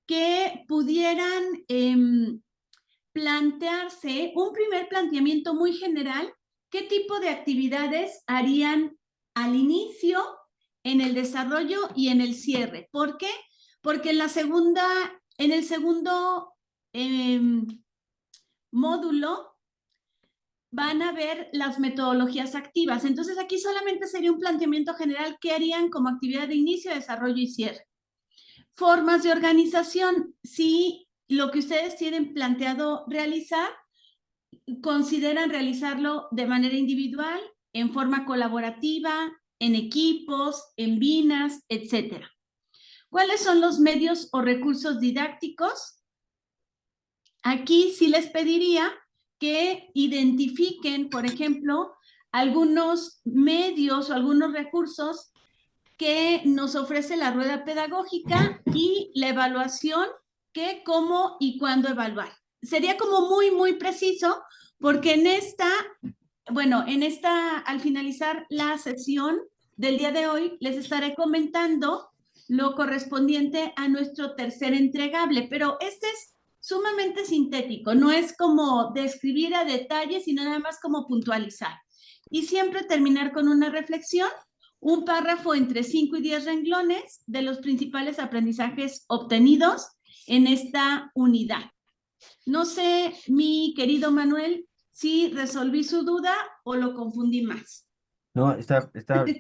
que pudieran plantearse un primer planteamiento muy general, qué tipo de actividades harían al inicio, en el desarrollo y en el cierre. ¿Por qué? Porque en el segundo módulo van a ver las metodologías activas. Entonces aquí solamente sería un planteamiento general, qué harían como actividad de inicio, desarrollo y cierre. Formas de organización, si lo que ustedes tienen planteado realizar, consideran realizarlo de manera individual, en forma colaborativa, en equipos, en binas, etcétera. ¿Cuáles son los medios o recursos didácticos? Aquí sí les pediría que identifiquen, por ejemplo, algunos medios o algunos recursos que nos ofrece la rueda pedagógica y la evaluación, qué, cómo y cuándo evaluar. Sería como muy preciso, porque al finalizar la sesión del día de hoy, les estaré comentando lo correspondiente a nuestro tercer entregable, pero este es sumamente sintético, no es como describir a detalle, sino nada más como puntualizar. Y siempre terminar con una reflexión, un párrafo entre 5 y 10 renglones de los principales aprendizajes obtenidos en esta unidad. No sé, mi querido Manuel, si resolví su duda o lo confundí más. No, está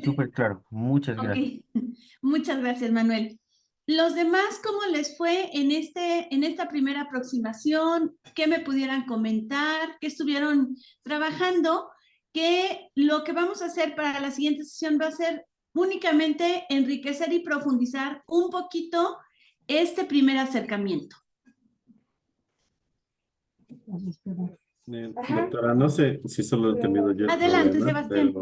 súper claro. Muchas gracias. Ok, muchas gracias, Manuel. Los demás, ¿cómo les fue en esta primera aproximación? ¿Qué me pudieran comentar? ¿Qué estuvieron trabajando? Que lo que vamos a hacer para la siguiente sesión va a ser únicamente enriquecer y profundizar un poquito este primer acercamiento. Doctora, no sé si solo he tenido yo el Adelante, problema, Sebastián.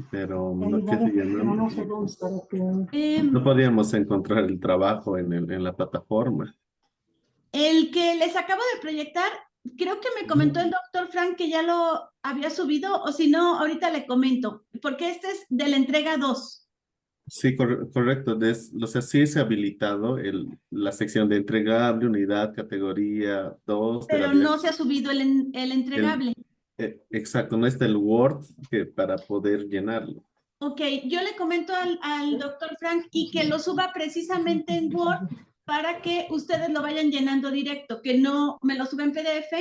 pero ¿qué se llama? Eh, No podíamos encontrar el trabajo en la plataforma. El que les acabo de proyectar, creo que me comentó el doctor Frank que ya lo había subido, o si no, ahorita le comento, porque este es de la entrega 2. Sí, correcto. O sea, sí se ha habilitado la sección de entregable, unidad, categoría 2 de la Pero no se dirección. ha subido el El, entregable. exacto, no está el Word para poder llenarlo. Ok, yo le comento al doctor Frank y que lo suba precisamente en Word para que ustedes lo vayan llenando directo, que no me lo suba en PDF,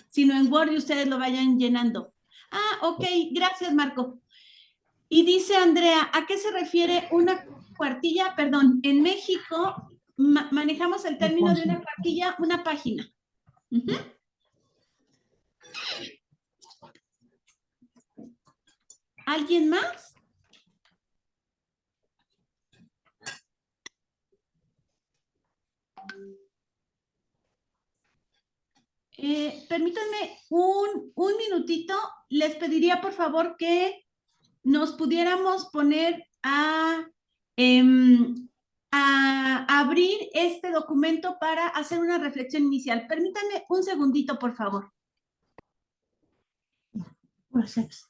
sino en Word y ustedes lo vayan llenando. Ah, ok, gracias, Marco. Y dice Andrea, ¿a qué se refiere una cuartilla? Perdón, en México manejamos el término de una cuartilla, una página. ¿Alguien más? Permítanme un minutito. Les pediría por favor que nos pudiéramos poner a abrir este documento para hacer una reflexión inicial. Permítanme un segundito, por favor. Gracias.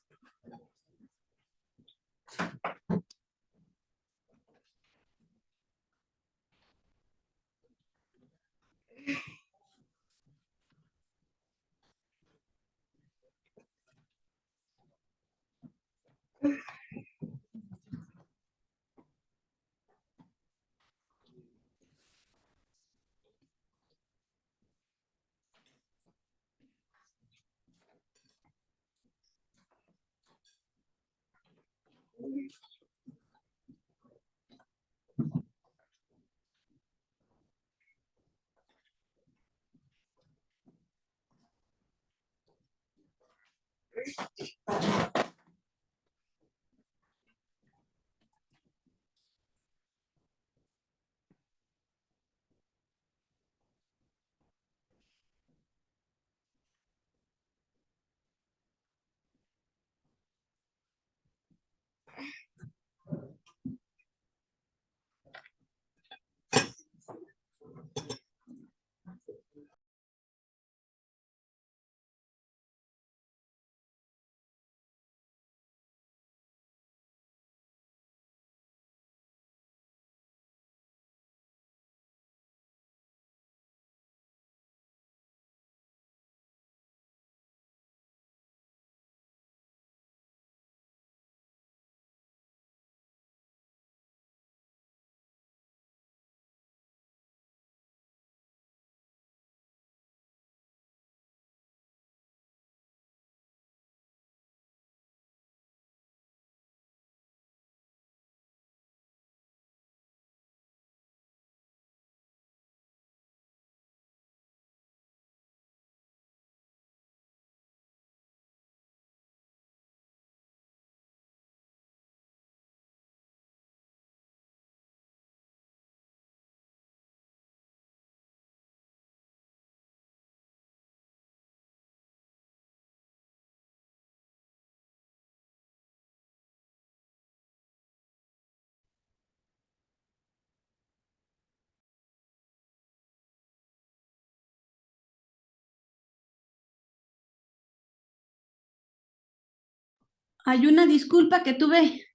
Hay una disculpa que tuve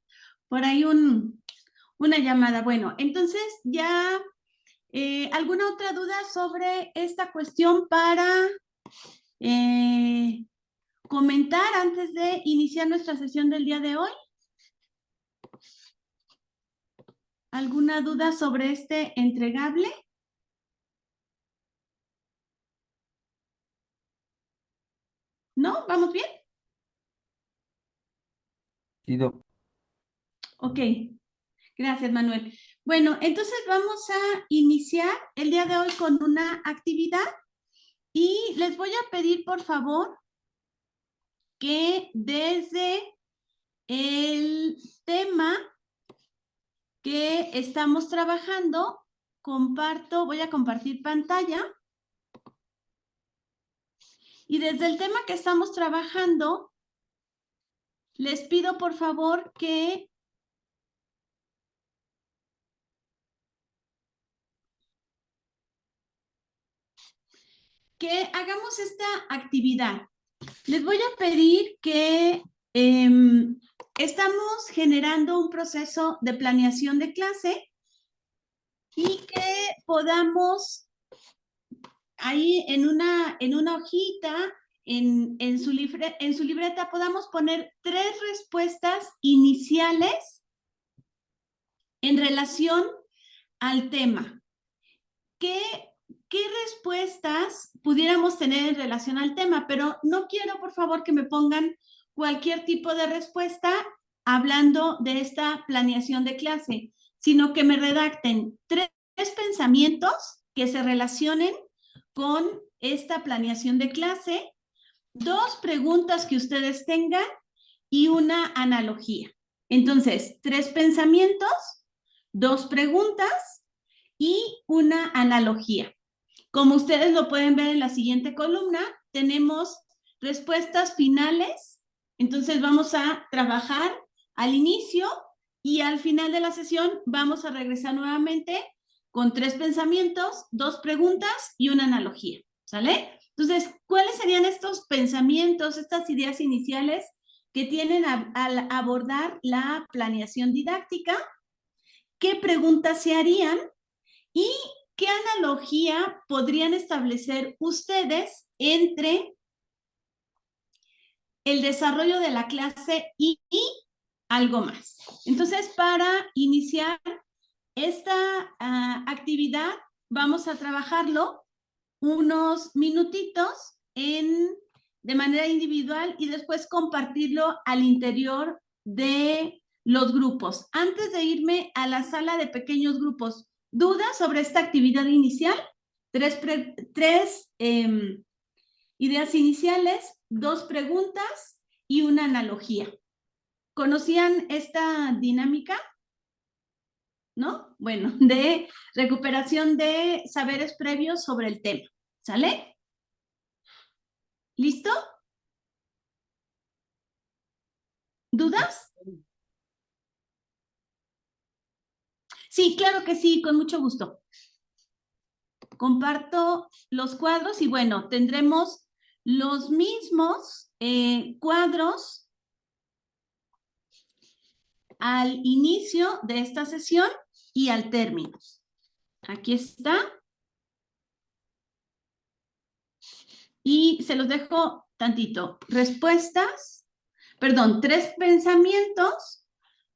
por ahí una llamada. Bueno, entonces ya, ¿alguna otra duda sobre esta cuestión para comentar antes de iniciar nuestra sesión del día de hoy? ¿Alguna duda sobre este entregable? ¿No? ¿Vamos bien? Sí, Doc. Ok, gracias, Manuel. Bueno, entonces vamos a iniciar el día de hoy con una actividad y les voy a pedir, por favor, que desde el tema que estamos trabajando, voy a compartir pantalla. Y desde el tema que estamos trabajando, les pido, por favor, que hagamos esta actividad. Les voy a pedir que estamos generando un proceso de planeación de clase y que podamos ahí en una hojita, en su libreta, podamos poner 3 respuestas iniciales en relación al tema. ¿Qué respuestas pudiéramos tener en relación al tema? Pero no quiero, por favor, que me pongan cualquier tipo de respuesta hablando de esta planeación de clase, sino que me redacten 3 pensamientos que se relacionen con esta planeación de clase, 2 preguntas que ustedes tengan y una analogía. Entonces, 3 pensamientos, 2 preguntas y una analogía. Como ustedes lo pueden ver en la siguiente columna, tenemos respuestas finales. Entonces vamos a trabajar al inicio y al final de la sesión vamos a regresar nuevamente con 3 pensamientos, 2 preguntas y una analogía. ¿Sale? Entonces, ¿cuáles serían estos pensamientos, estas ideas iniciales que tienen al abordar la planeación didáctica? ¿Qué preguntas se harían? ¿Y qué analogía podrían establecer ustedes entre el desarrollo de la clase y algo más? Entonces, para iniciar esta actividad, vamos a trabajarlo unos minutitos de manera individual y después compartirlo al interior de los grupos. Antes de irme a la sala de pequeños grupos, ¿dudas sobre esta actividad inicial? 3 ideas iniciales, 2 preguntas y una analogía. ¿Conocían esta dinámica? ¿No? Bueno, de recuperación de saberes previos sobre el tema. ¿Sale? ¿Listo? ¿Dudas? Sí, claro que sí, con mucho gusto. Comparto los cuadros y bueno, tendremos los mismos cuadros al inicio de esta sesión y al término. Aquí está. Y se los dejo tantito. Respuestas, perdón, 3 pensamientos,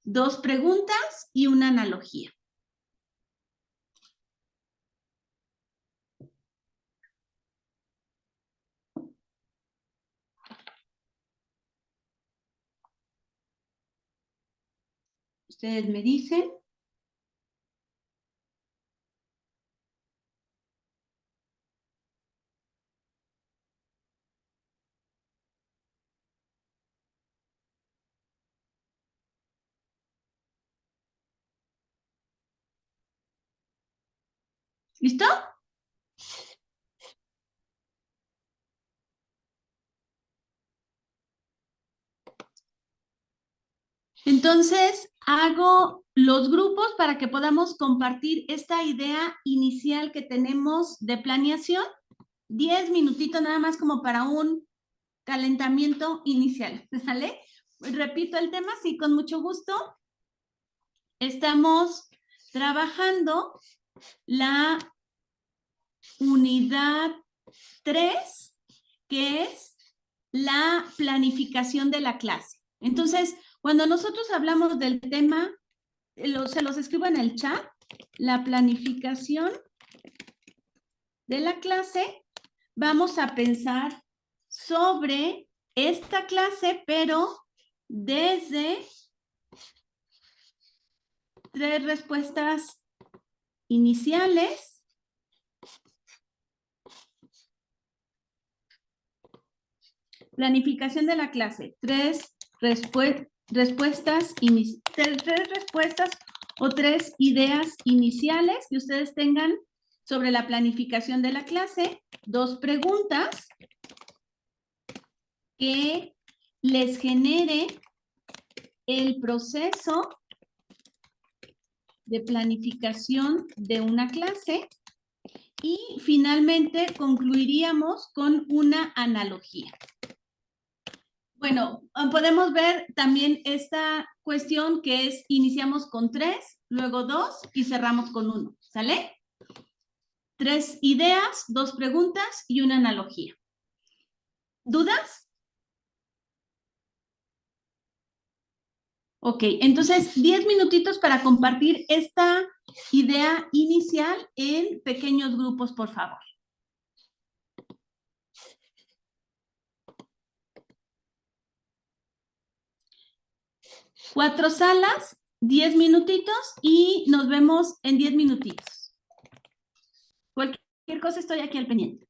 2 preguntas y una analogía. Ustedes me dicen. ¿Listo? Entonces, hago los grupos para que podamos compartir esta idea inicial que tenemos de planeación. 10 minutitos nada más como para un calentamiento inicial, ¿sale? repito el tema, sí, con mucho gusto. Estamos trabajando la unidad 3, que es la planificación de la clase. Entonces, cuando nosotros hablamos del tema, se los escribo en el chat, la planificación de la clase, vamos a pensar sobre esta clase, pero desde 3 respuestas iniciales, planificación de la clase, 3 respuestas o 3 ideas iniciales que ustedes tengan sobre la planificación de la clase, 2 preguntas que les genere el proceso de planificación de una clase y finalmente concluiríamos con una analogía. Bueno, podemos ver también esta cuestión que es iniciamos con 3, luego 2 y cerramos con 1, ¿sale? 3 ideas, 2 preguntas y una analogía. ¿Dudas? Ok, entonces 10 minutitos para compartir esta idea inicial en pequeños grupos, por favor. 4 salas, 10 minutitos y nos vemos en 10 minutitos. Cualquier cosa estoy aquí al pendiente.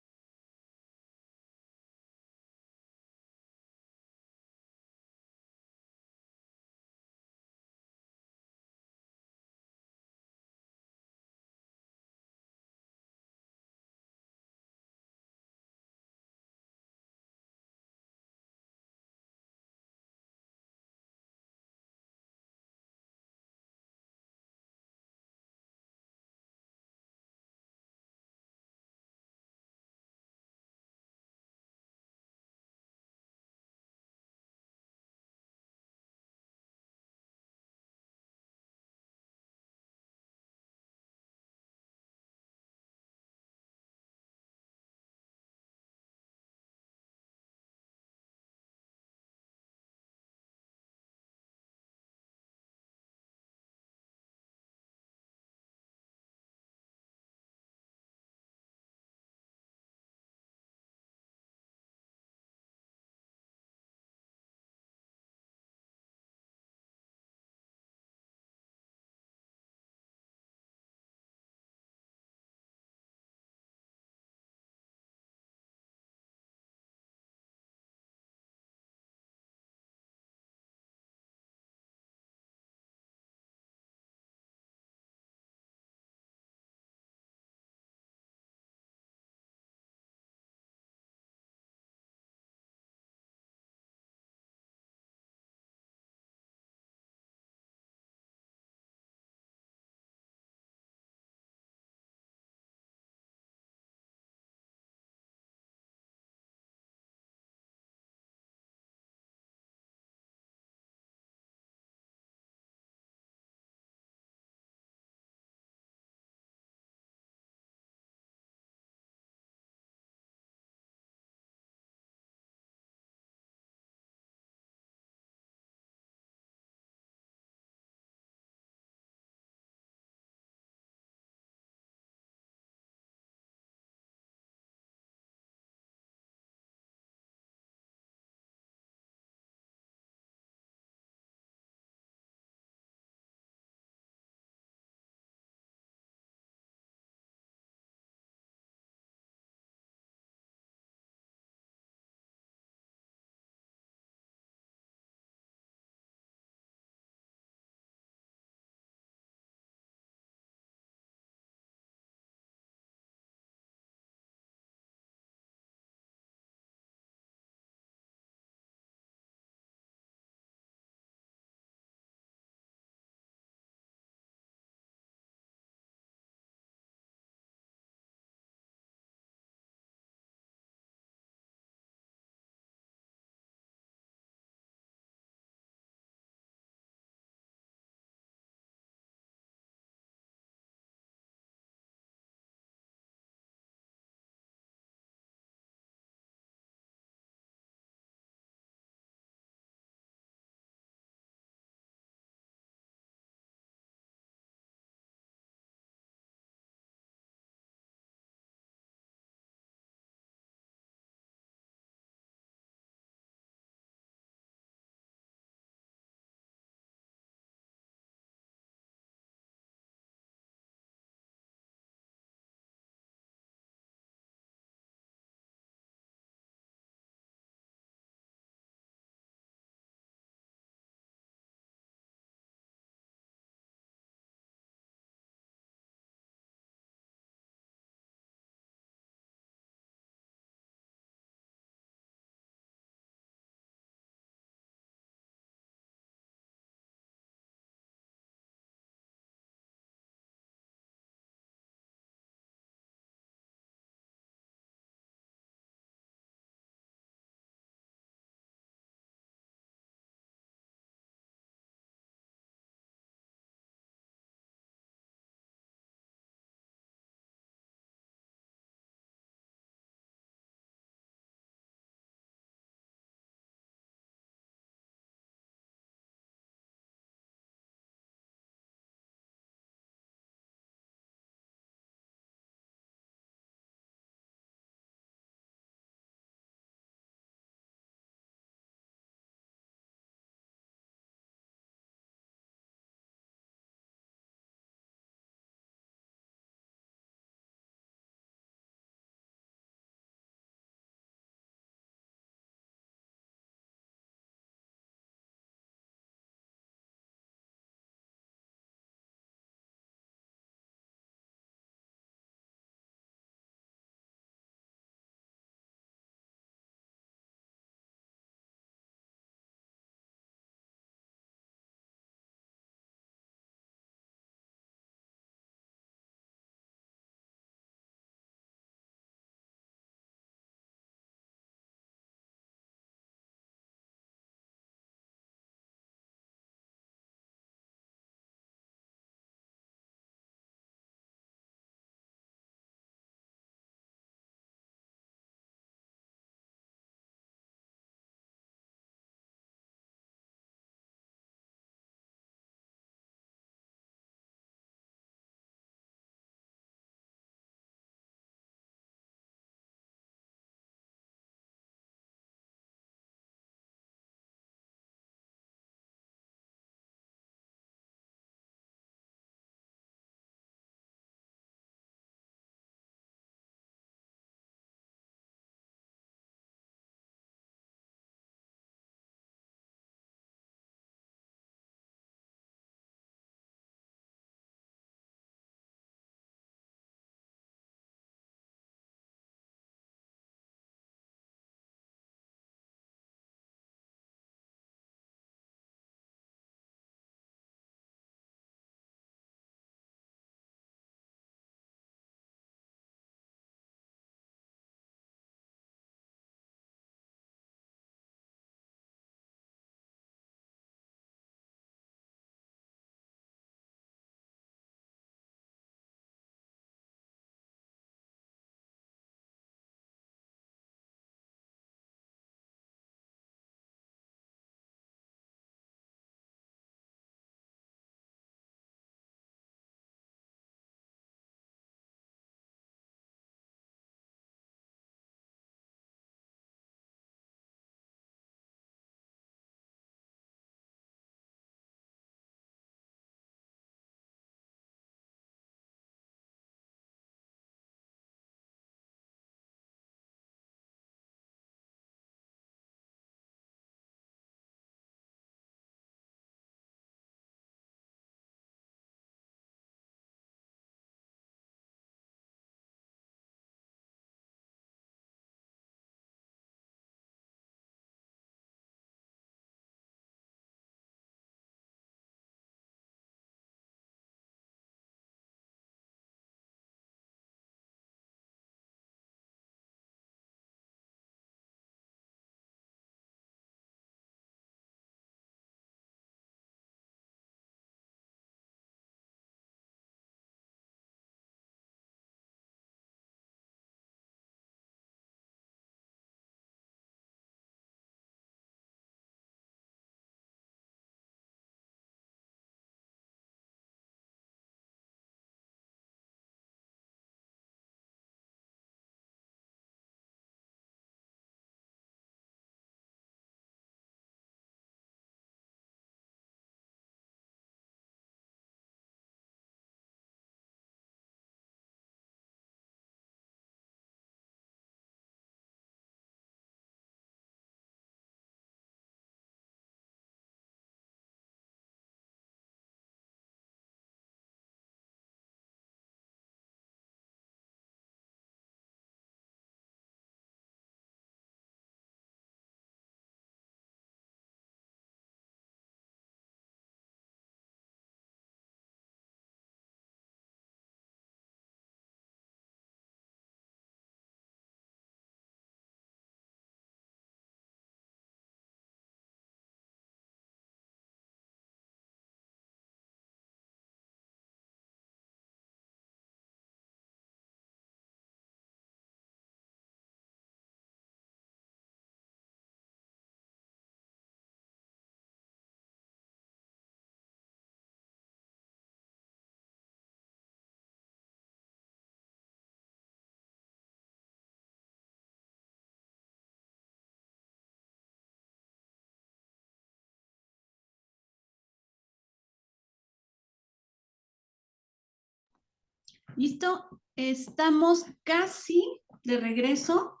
¿Listo? Estamos casi de regreso,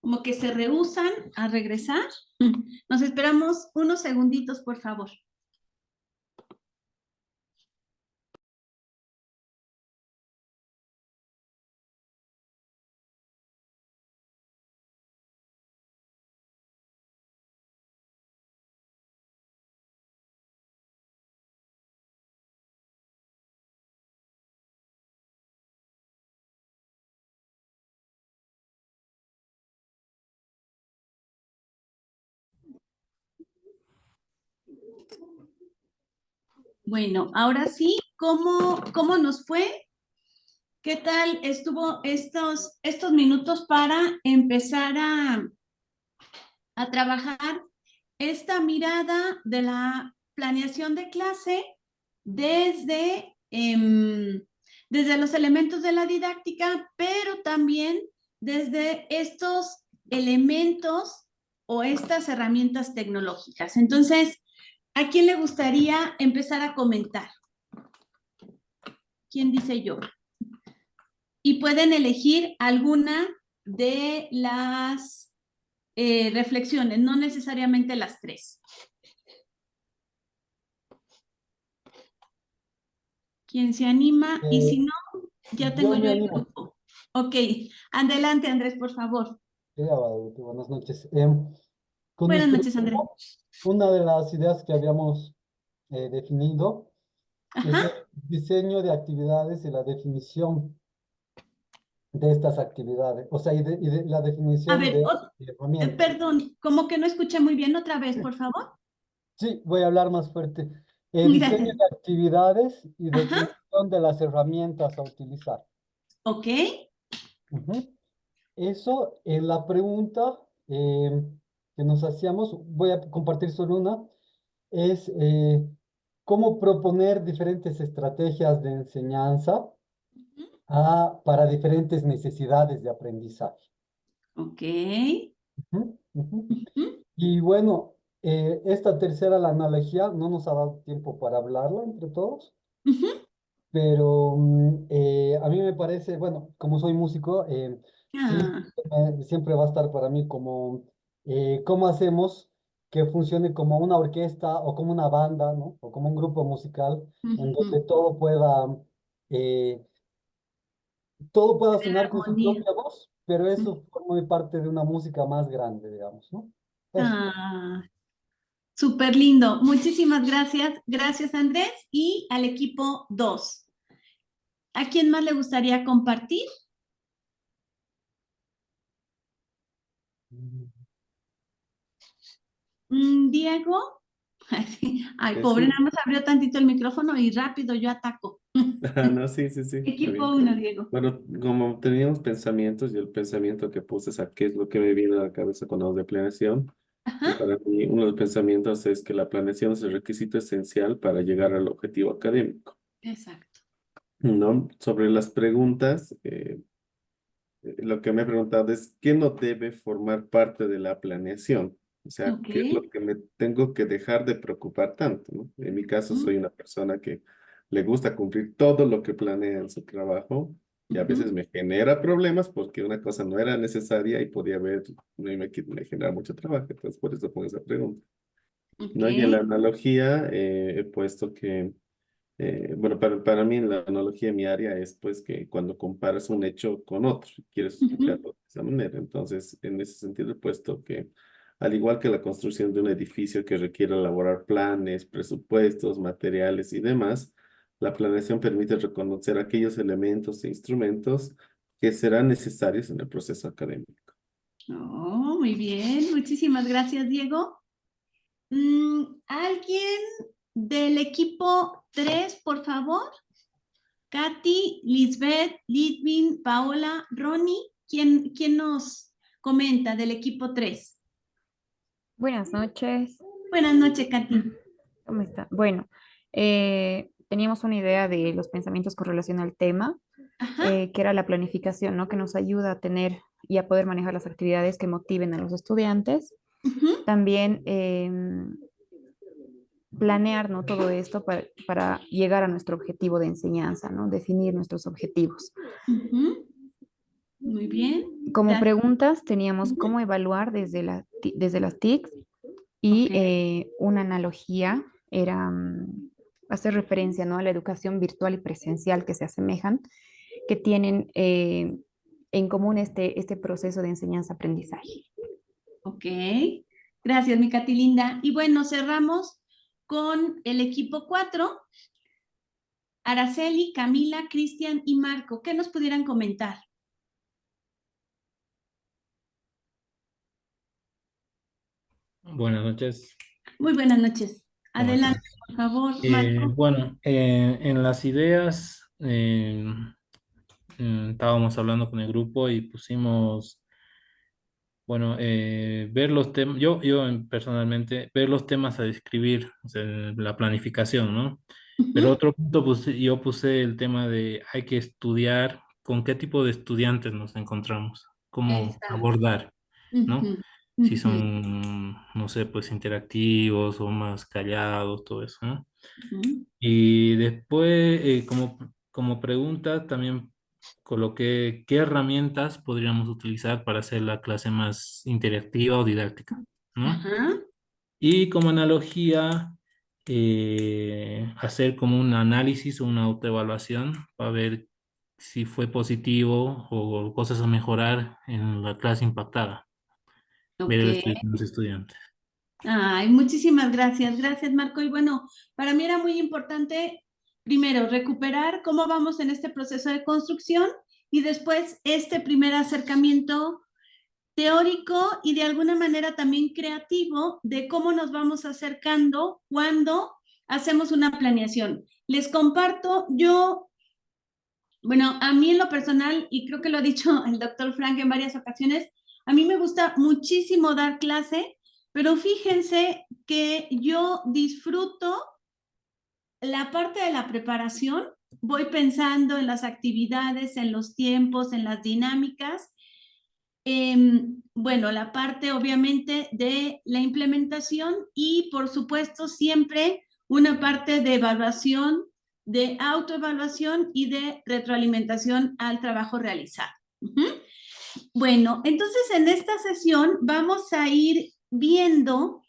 como que se rehúsan a regresar. Nos esperamos unos segunditos, por favor. Bueno, ahora sí, ¿cómo nos fue? ¿Qué tal estuvo estos minutos para empezar a trabajar esta mirada de la planeación de clase desde los elementos de la didáctica, pero también desde estos elementos o estas herramientas tecnológicas? Entonces, ¿a quién le gustaría empezar a comentar? ¿Quién dice yo? Y pueden elegir alguna de las reflexiones, no necesariamente las tres. ¿Quién se anima? Y si no, ya tengo Yo me yo el animo. grupo. Ok, adelante Andrés, por favor. Guadalupe, buenas noches. Con Buenas nuestro noches, Andrés. grupo, una de las ideas que habíamos definido es el Ajá. diseño de actividades y la definición de estas actividades, o sea, y de la A definición ver, de herramientas. perdón, como que no escuché muy bien otra vez, por favor. Sí, voy a hablar más fuerte. Diseño Gracias. de actividades y Ajá, definición de las herramientas a utilizar. ok. Ujú. Eso, la pregunta que nos hacíamos, voy a compartir solo una, es cómo proponer diferentes estrategias de enseñanza para diferentes necesidades de aprendizaje. Ok. Ujú, ujú. Ujú, Y bueno, esta tercera, la analogía, no nos ha dado tiempo para hablarla entre todos, ujú. pero a mí me parece, bueno, como soy músico, sí, Ah, siempre va a estar para mí como cómo hacemos que funcione como una orquesta o como una banda, ¿no? O como un grupo musical en donde ujú. eh, todo pueda sonar con su Armonía. propia voz, pero eso forma parte de una música más grande, digamos, ¿no? Eso. Ah, súper lindo. Muchísimas gracias. Gracias, Andrés. Y al equipo 2. ¿A quién más le gustaría compartir? Diego. Ay, sí. Ay, pobre, Sí. nada más abrió tantito el micrófono y rápido yo ataco. Ah, no, sí, sí, sí, está Equipo bien. 1, Diego. Bueno, como teníamos pensamientos, y el pensamiento que puse es a qué es lo que me viene a la cabeza cuando hablo de planeación. Y Ajá, para mí, uno de los pensamientos es que la planeación es el requisito esencial para llegar al objetivo académico, exacto. ¿no? Sobre las preguntas, lo que me he preguntado es, ¿qué no debe formar parte de la planeación? O sea, Ok. ¿qué es lo que me tengo que dejar de preocupar tanto, ¿no? En mi caso, Ujú, soy una persona que le gusta cumplir todo lo que planea en su trabajo y a veces ujú. me genera problemas porque una cosa no era necesaria y podía haber, me genera mucho trabajo. Entonces, por eso pongo esa pregunta, Ok. ¿no? Y en la analogía he puesto que bueno, para mí en la analogía de mi área es pues que cuando comparas un hecho con otro, quieres Ujú, explicarlo de esa manera. Entonces, en ese sentido he puesto que al igual que la construcción de un edificio que requiere elaborar planes, presupuestos, materiales y demás, la planeación permite reconocer aquellos elementos e instrumentos que serán necesarios en el proceso académico. oh, muy bien. Muchísimas gracias, Diego. ¿Alguien del equipo 3, por favor? Katy, Lisbeth, Lidwin, Paola, Ronnie. ¿Quién nos comenta del equipo 3? Buenas noches, Buenas noches, Katy. ¿cómo está? Bueno, teníamos una idea de los pensamientos con relación al tema, Ajá. que era la planificación, ¿no? Que nos ayuda a tener y a poder manejar las actividades que motiven a los estudiantes. Ujú. También planear, ¿no? Todo esto para llegar a nuestro objetivo de enseñanza, ¿no? Definir nuestros objetivos. Ujú. Muy bien. Como Gracias. preguntas teníamos Ujú. cómo evaluar desde las TIC y Ok. una analogía era hacer referencia, ¿no? A la educación virtual y presencial que se asemejan, que tienen en común este proceso de enseñanza-aprendizaje. Ok. Gracias, mi Cati linda. Y bueno, cerramos con el equipo 4. Araceli, Camila, Cristian y Marco. ¿Qué nos pudieran comentar? Buenas noches, Muy buenas noches. ¿cómo Adelante, están? por favor, Marco. Bueno, en las ideas estábamos hablando con el grupo y pusimos, bueno, ver los temas, personalmente, ver los temas a describir, o sea, la planificación, ¿no? Pero Ujú. otro punto, yo puse el tema de hay que estudiar con qué tipo de estudiantes nos encontramos, cómo Exacto. abordar, ¿no? Ujú, Si ujú, son, no sé, pues interactivos o más callados, todo eso, ¿no? ujú. Y después, como pregunta, también coloqué qué herramientas podríamos utilizar para hacer la clase más interactiva o didáctica, ¿no? Ajá. Y como analogía, hacer como un análisis o una autoevaluación para ver si fue positivo o cosas a mejorar en la clase impactada, ver Ok. el estudio de los estudiantes. Ay, muchísimas gracias. Gracias, Marco. Y bueno, para mí era muy importante, primero, recuperar cómo vamos en este proceso de construcción y después este primer acercamiento teórico y de alguna manera también creativo de cómo nos vamos acercando cuando hacemos una planeación. Les comparto, bueno, a mí en lo personal, y creo que lo ha dicho el doctor Frank en varias ocasiones, a mí me gusta muchísimo dar clase, pero fíjense que yo disfruto la parte de la preparación, voy pensando en las actividades, en los tiempos, en las dinámicas. Bueno, la parte obviamente de la implementación y por supuesto siempre una parte de evaluación, de autoevaluación y de retroalimentación al trabajo realizado. Bueno, entonces en esta sesión vamos a ir viendo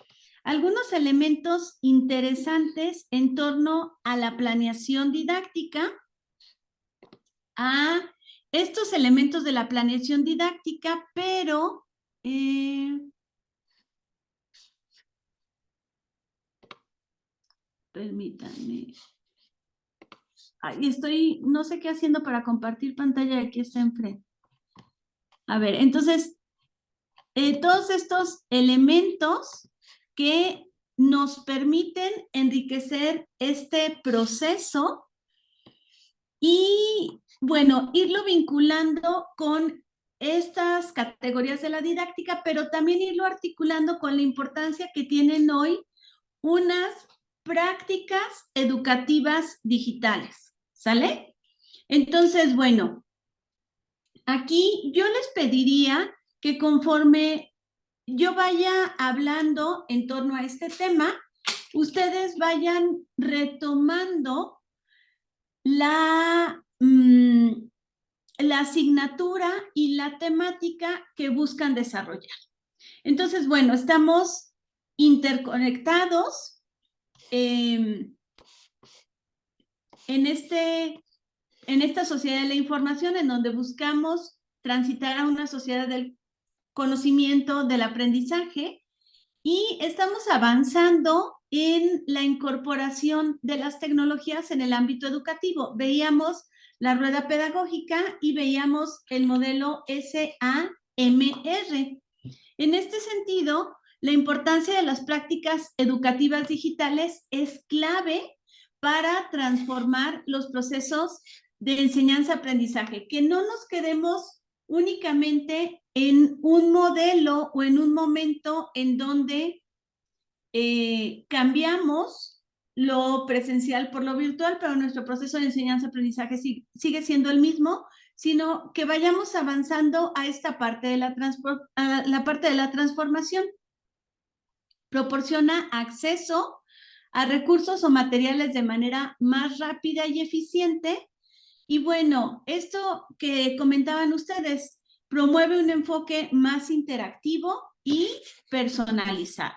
algunos elementos interesantes en torno a la planeación didáctica, a estos elementos de la planeación didáctica, pero permítanme. Ahí no sé qué haciendo para compartir pantalla, aquí está enfrente. A ver, entonces, todos estos elementos que nos permiten enriquecer este proceso y, bueno, irlo vinculando con estas categorías de la didáctica, pero también irlo articulando con la importancia que tienen hoy unas prácticas educativas digitales, ¿sale? Entonces, bueno, aquí yo les pediría que conforme yo vaya hablando en torno a este tema, ustedes vayan retomando la, la asignatura y la temática que buscan desarrollar. Entonces, bueno, estamos interconectados en esta sociedad de la información en donde buscamos transitar a una sociedad del conocimiento, del aprendizaje, y estamos avanzando en la incorporación de las tecnologías en el ámbito educativo. Veíamos la rueda pedagógica y veíamos el modelo SAMR. En este sentido, la importancia de las prácticas educativas digitales es clave para transformar los procesos de enseñanza-aprendizaje, que no nos quedemos únicamente en un modelo o en un momento en donde cambiamos lo presencial por lo virtual, pero nuestro proceso de enseñanza-aprendizaje sigue siendo el mismo, sino que vayamos avanzando a esta parte de la parte de la transformación. Proporciona acceso a recursos o materiales de manera más rápida y eficiente. Y bueno, esto que comentaban ustedes promueve un enfoque más interactivo y personalizado.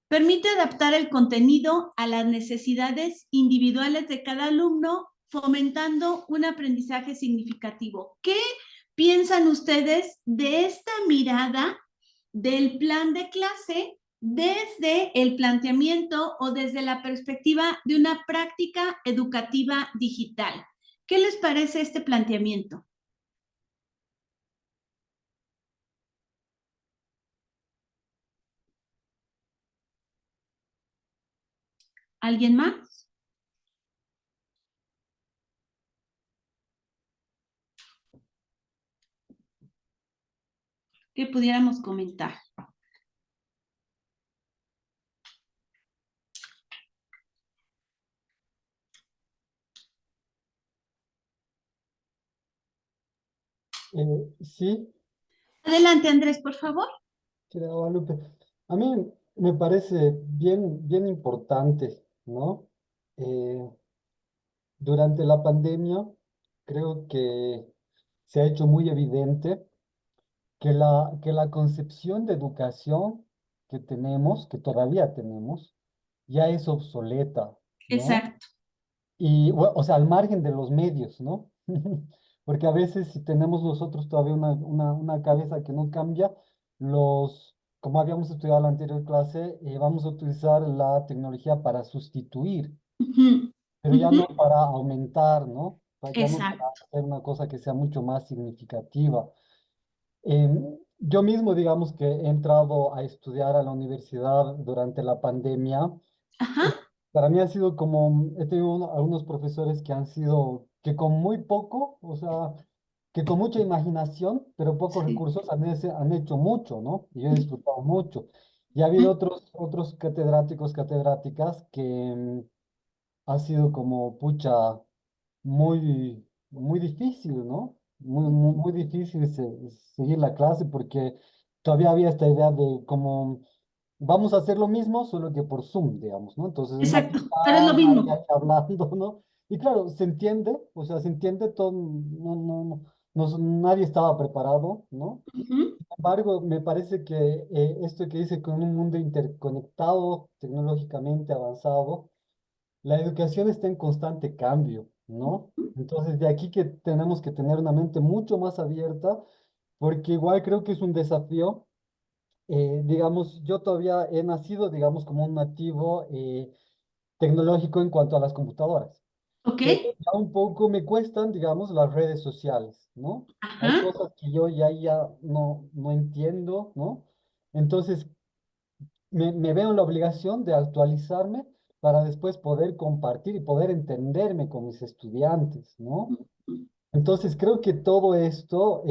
Permite adaptar el contenido a las necesidades individuales de cada alumno, fomentando un aprendizaje significativo. ¿Qué piensan ustedes de esta mirada del plan de clase desde el planteamiento o desde la perspectiva de una práctica educativa digital? ¿Qué les parece este planteamiento? ¿Alguien más? ¿Qué pudiéramos comentar? Sí, Adelante, Andrés, por favor. querida Guadalupe. A mí me parece bien importante, ¿no? Eh, Durante la pandemia, creo que se ha hecho muy evidente que la concepción de educación que tenemos, que todavía tenemos, ya es obsoleta, ¿no? Exacto. Y, o sea, al margen de los medios, ¿no? Porque a veces si tenemos nosotros todavía una cabeza que no cambia, como habíamos estudiado en la anterior clase, vamos a utilizar la tecnología para sustituir, Ujú, pero ya ujú. no para aumentar, ¿no? Ya no para Exacto. hacer una cosa que sea mucho más significativa. Yo mismo, digamos que he entrado a estudiar a la universidad durante la pandemia. Ajá. Para mí ha sido como, he tenido algunos profesores que han sido, que con muy poco, o sea, que con mucha imaginación, pero pocos Sí. recursos han hecho mucho, ¿no? Y yo he disfrutado mucho. Y ha habido otros catedráticos, catedráticas que ha sido como, pucha, muy difícil, ¿no? Muy difícil seguir la clase porque todavía había esta idea de como vamos a hacer lo mismo, solo que por Zoom, digamos, ¿no? Entonces una Exacto. Pero es lo pizarra mismo. y ahí hablando, ¿no? Y claro, se entiende, o sea, se entiende todo, nadie estaba preparado, ¿no? Ujú. Sin embargo, me parece que esto que dice con un mundo interconectado, tecnológicamente avanzado, la educación está en constante cambio, ¿no? Entonces, de aquí que tenemos que tener una mente mucho más abierta, porque igual creo que es un desafío. Digamos, yo todavía he nacido, digamos, como un nativo tecnológico en cuanto a las computadoras, ¿Ok? pero ya un poco me cuestan, digamos, las redes sociales, ¿no? Hay Ajá. cosas que yo ya no entiendo, ¿no? Entonces, me veo en la obligación de actualizarme para después poder compartir y poder entenderme con mis estudiantes, ¿no? Entonces creo que todo esto,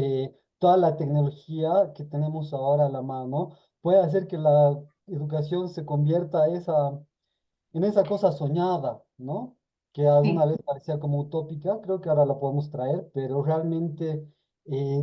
toda la tecnología que tenemos ahora a la mano, puede hacer que la educación se convierta en esa cosa soñada, ¿no? Que alguna Sí. vez parecía como utópica, creo que ahora la podemos traer, pero realmente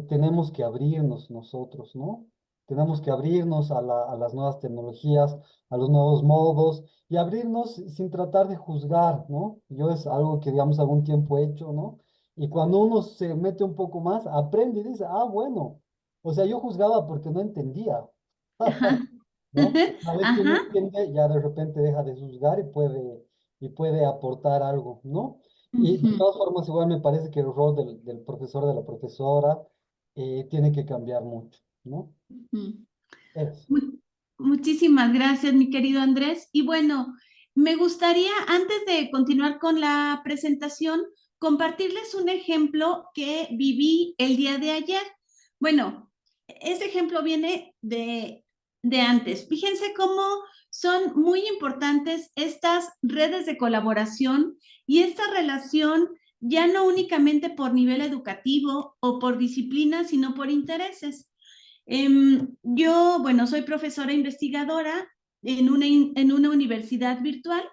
tenemos que abrirnos nosotros, ¿no? Tenemos que abrirnos a las nuevas tecnologías, a los nuevos modos y abrirnos sin tratar de juzgar, ¿no? Yo es algo que, digamos, algún tiempo he hecho, ¿no? Y cuando uno se mete un poco más, aprende y dice, ah, bueno, o sea, yo juzgaba porque no entendía. Ajá. ¿No? Una vez que uno Ajá. entiende, ya de repente deja de juzgar y puede aportar algo, ¿no? Y de Ujú, todas formas, igual me parece que el rol del profesor, de la profesora, tiene que cambiar mucho, ¿no? ujú. Eso. Muchísimas gracias, mi querido Andrés. Y bueno, me gustaría, antes de continuar con la presentación, compartirles un ejemplo que viví el día de ayer. Bueno, ese ejemplo viene de antes. Fíjense cómo son muy importantes estas redes de colaboración y esta relación ya no únicamente por nivel educativo o por disciplina, sino por intereses. Yo, bueno, soy profesora investigadora en una universidad virtual,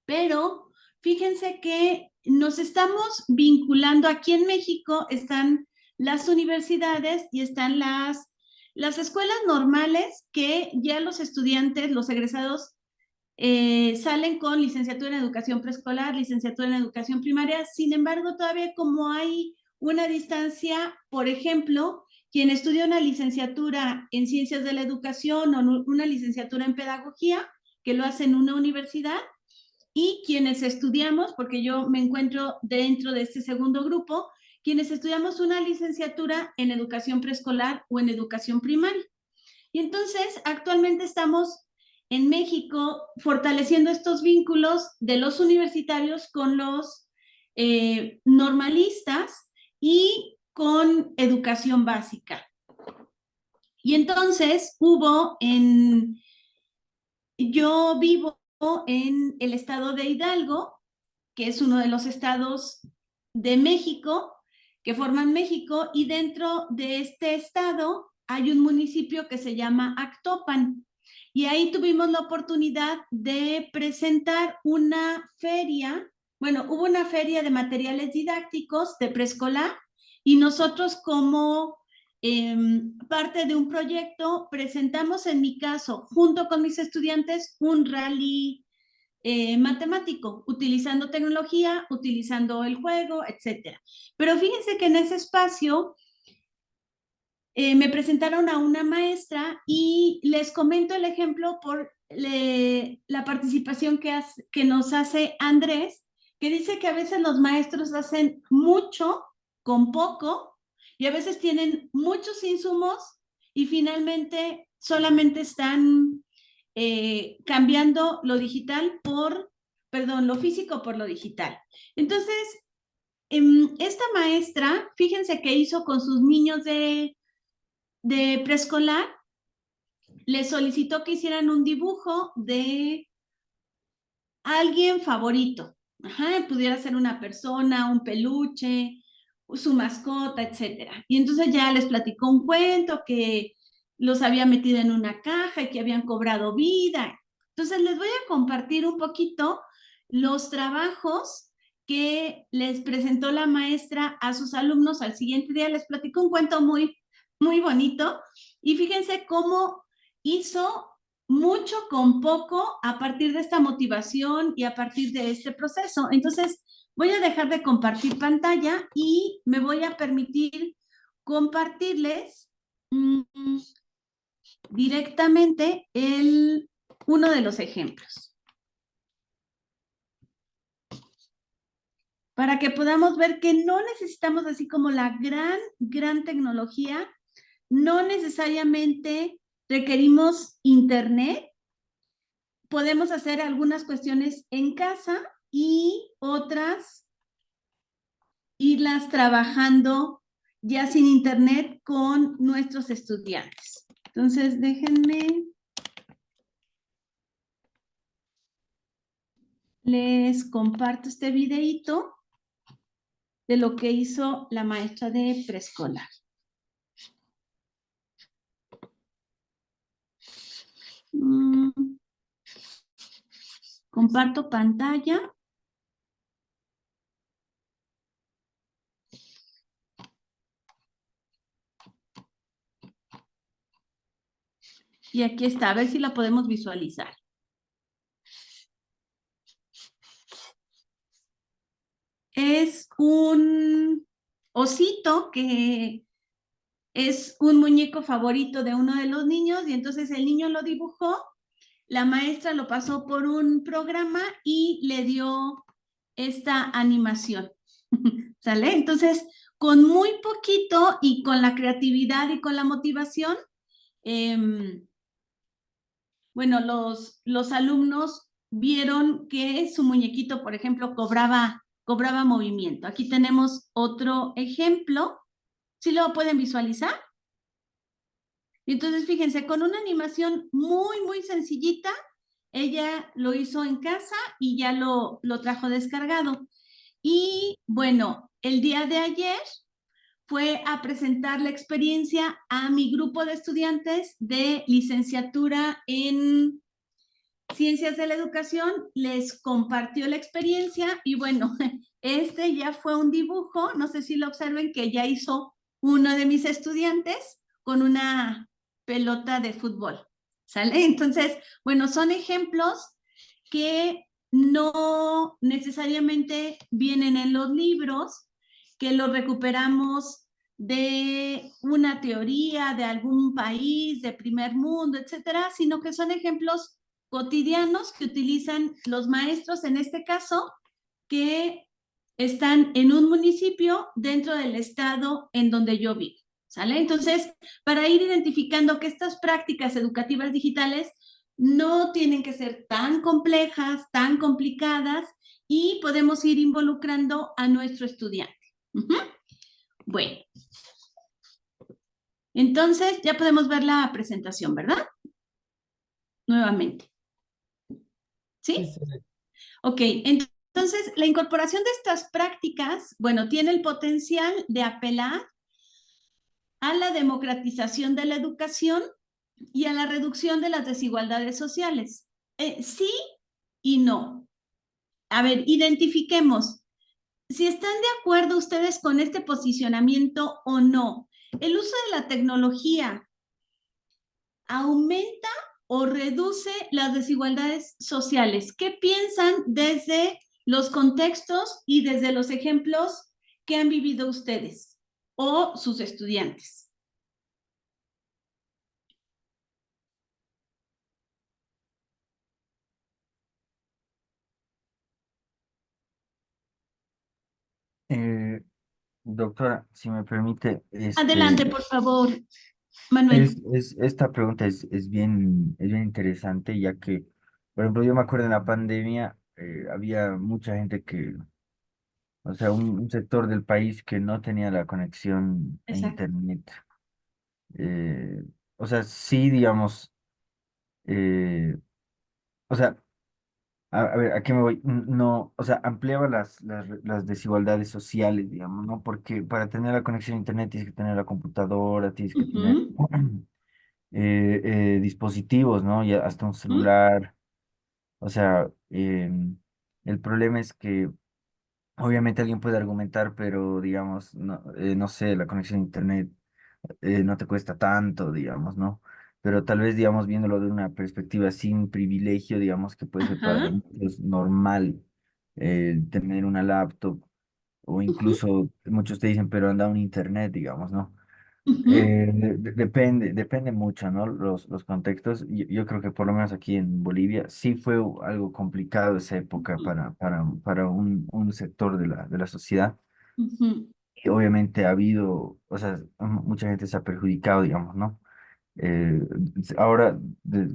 pero fíjense que nos estamos vinculando. Aquí en México están las universidades y están las escuelas normales que ya los estudiantes, los egresados, salen con licenciatura en educación preescolar, licenciatura en educación primaria. Sin embargo, todavía como hay una distancia, por ejemplo, quien estudia una licenciatura en ciencias de la educación o una licenciatura en pedagogía, que lo hace en una universidad, y quienes estudiamos, porque yo me encuentro dentro de este segundo grupo, quienes estudiamos una licenciatura en educación preescolar o en educación primaria. Y entonces, actualmente estamos en México fortaleciendo estos vínculos de los universitarios con los normalistas y con educación básica. Y entonces yo vivo en el estado de Hidalgo, que es uno de los estados de México, que forman México, y dentro de este estado hay un municipio que se llama Actopan. Y ahí tuvimos la oportunidad de presentar una feria, bueno, hubo una feria de materiales didácticos de preescolar, y nosotros como parte de un proyecto presentamos, en mi caso, junto con mis estudiantes, un rally matemático, utilizando tecnología, utilizando el juego, etc. Pero fíjense que en ese espacio me presentaron a una maestra, y les comento el ejemplo por la participación que nos hace Andrés, que dice que a veces los maestros hacen mucho con poco, y a veces tienen muchos insumos y finalmente solamente están cambiando lo físico por lo digital. Entonces, esta maestra, fíjense que hizo con sus niños de preescolar, les solicitó que hicieran un dibujo de alguien favorito. Ajá, pudiera ser una persona, un peluche, su mascota, etc. Y entonces ya les platicó un cuento que los había metido en una caja y que habían cobrado vida. Entonces les voy a compartir un poquito los trabajos que les presentó la maestra a sus alumnos. Al siguiente día les platicó un cuento muy, muy bonito, y fíjense cómo hizo mucho con poco a partir de esta motivación y a partir de este proceso. Entonces, voy a dejar de compartir pantalla y me voy a permitir compartirles directamente uno de los ejemplos, para que podamos ver que no necesitamos así como la gran tecnología, no necesariamente requerimos internet, podemos hacer algunas cuestiones en casa y otras irlas trabajando ya sin internet con nuestros estudiantes. Entonces, déjenme. Les comparto este videíto de lo que hizo la maestra de preescolar. Comparto pantalla. Y aquí está, a ver si la podemos visualizar. Es un osito que es un muñeco favorito de uno de los niños, y entonces el niño lo dibujó, la maestra lo pasó por un programa y le dio esta animación. ¿Sale? Entonces, con muy poquito y con la creatividad y con la motivación, bueno, los alumnos vieron que su muñequito, por ejemplo, cobraba movimiento. Aquí tenemos otro ejemplo. ¿Sí lo pueden visualizar? Y entonces, fíjense, con una animación muy, muy sencillita, ella lo hizo en casa y ya lo trajo descargado. Y bueno, el día de ayer fue a presentar la experiencia a mi grupo de estudiantes de licenciatura en Ciencias de la Educación, les compartió la experiencia y bueno, este ya fue un dibujo, no sé si lo observen, que ya hizo uno de mis estudiantes con una pelota de fútbol, ¿sale? Entonces, bueno, son ejemplos que no necesariamente vienen en los libros, que los recuperamos de una teoría de algún país, de primer mundo, etcétera, sino que son ejemplos cotidianos que utilizan los maestros, en este caso, que están en un municipio dentro del estado en donde yo vivo, ¿sale? Entonces, para ir identificando que estas prácticas educativas digitales no tienen que ser tan complejas, tan complicadas, y podemos ir involucrando a nuestro estudiante. Bueno, entonces ya podemos ver la presentación, ¿verdad? Nuevamente. Sí, ¿Sí? sí. Ok, entonces la incorporación de estas prácticas, bueno, tiene el potencial de apelar a la democratización de la educación y a la reducción de las desigualdades sociales. Sí y no. A ver, identifiquemos si están de acuerdo ustedes con este posicionamiento o no. ¿El uso de la tecnología aumenta o reduce las desigualdades sociales? ¿Qué piensan desde los contextos y desde los ejemplos que han vivido ustedes o sus estudiantes? Eh, Doctora, si me permite, Adelante, por favor, Manuel. esta pregunta es bien interesante, ya que, por ejemplo, yo me acuerdo en la pandemia, había mucha gente que, o sea, un sector del país que no tenía la conexión a Exacto. internet. Eh, o sea, sí, digamos, eh, o sea, a ver, ¿a qué me voy? No, o sea, ampliaba las desigualdades sociales, digamos, ¿no? Porque para tener la conexión a internet tienes que tener la computadora, tienes que tener dispositivos, ¿no? Y hasta un celular. O sea, el problema es que obviamente alguien puede argumentar, pero digamos, no, no sé, la conexión a internet no te cuesta tanto, digamos, ¿no? Pero tal vez, digamos, viéndolo de una perspectiva sin privilegio, digamos que puede ser para Ajá. muchos normal tener una laptop, o Ujú, incluso muchos te dicen, pero anda un internet, digamos, ¿no? ujú, Depende mucho, ¿no? Los contextos. Yo creo que por lo menos aquí en Bolivia sí fue algo complicado esa época para un sector de la sociedad. ujú, Y obviamente ha habido, o sea, mucha gente se ha perjudicado, digamos, ¿no? Eh, Ahora,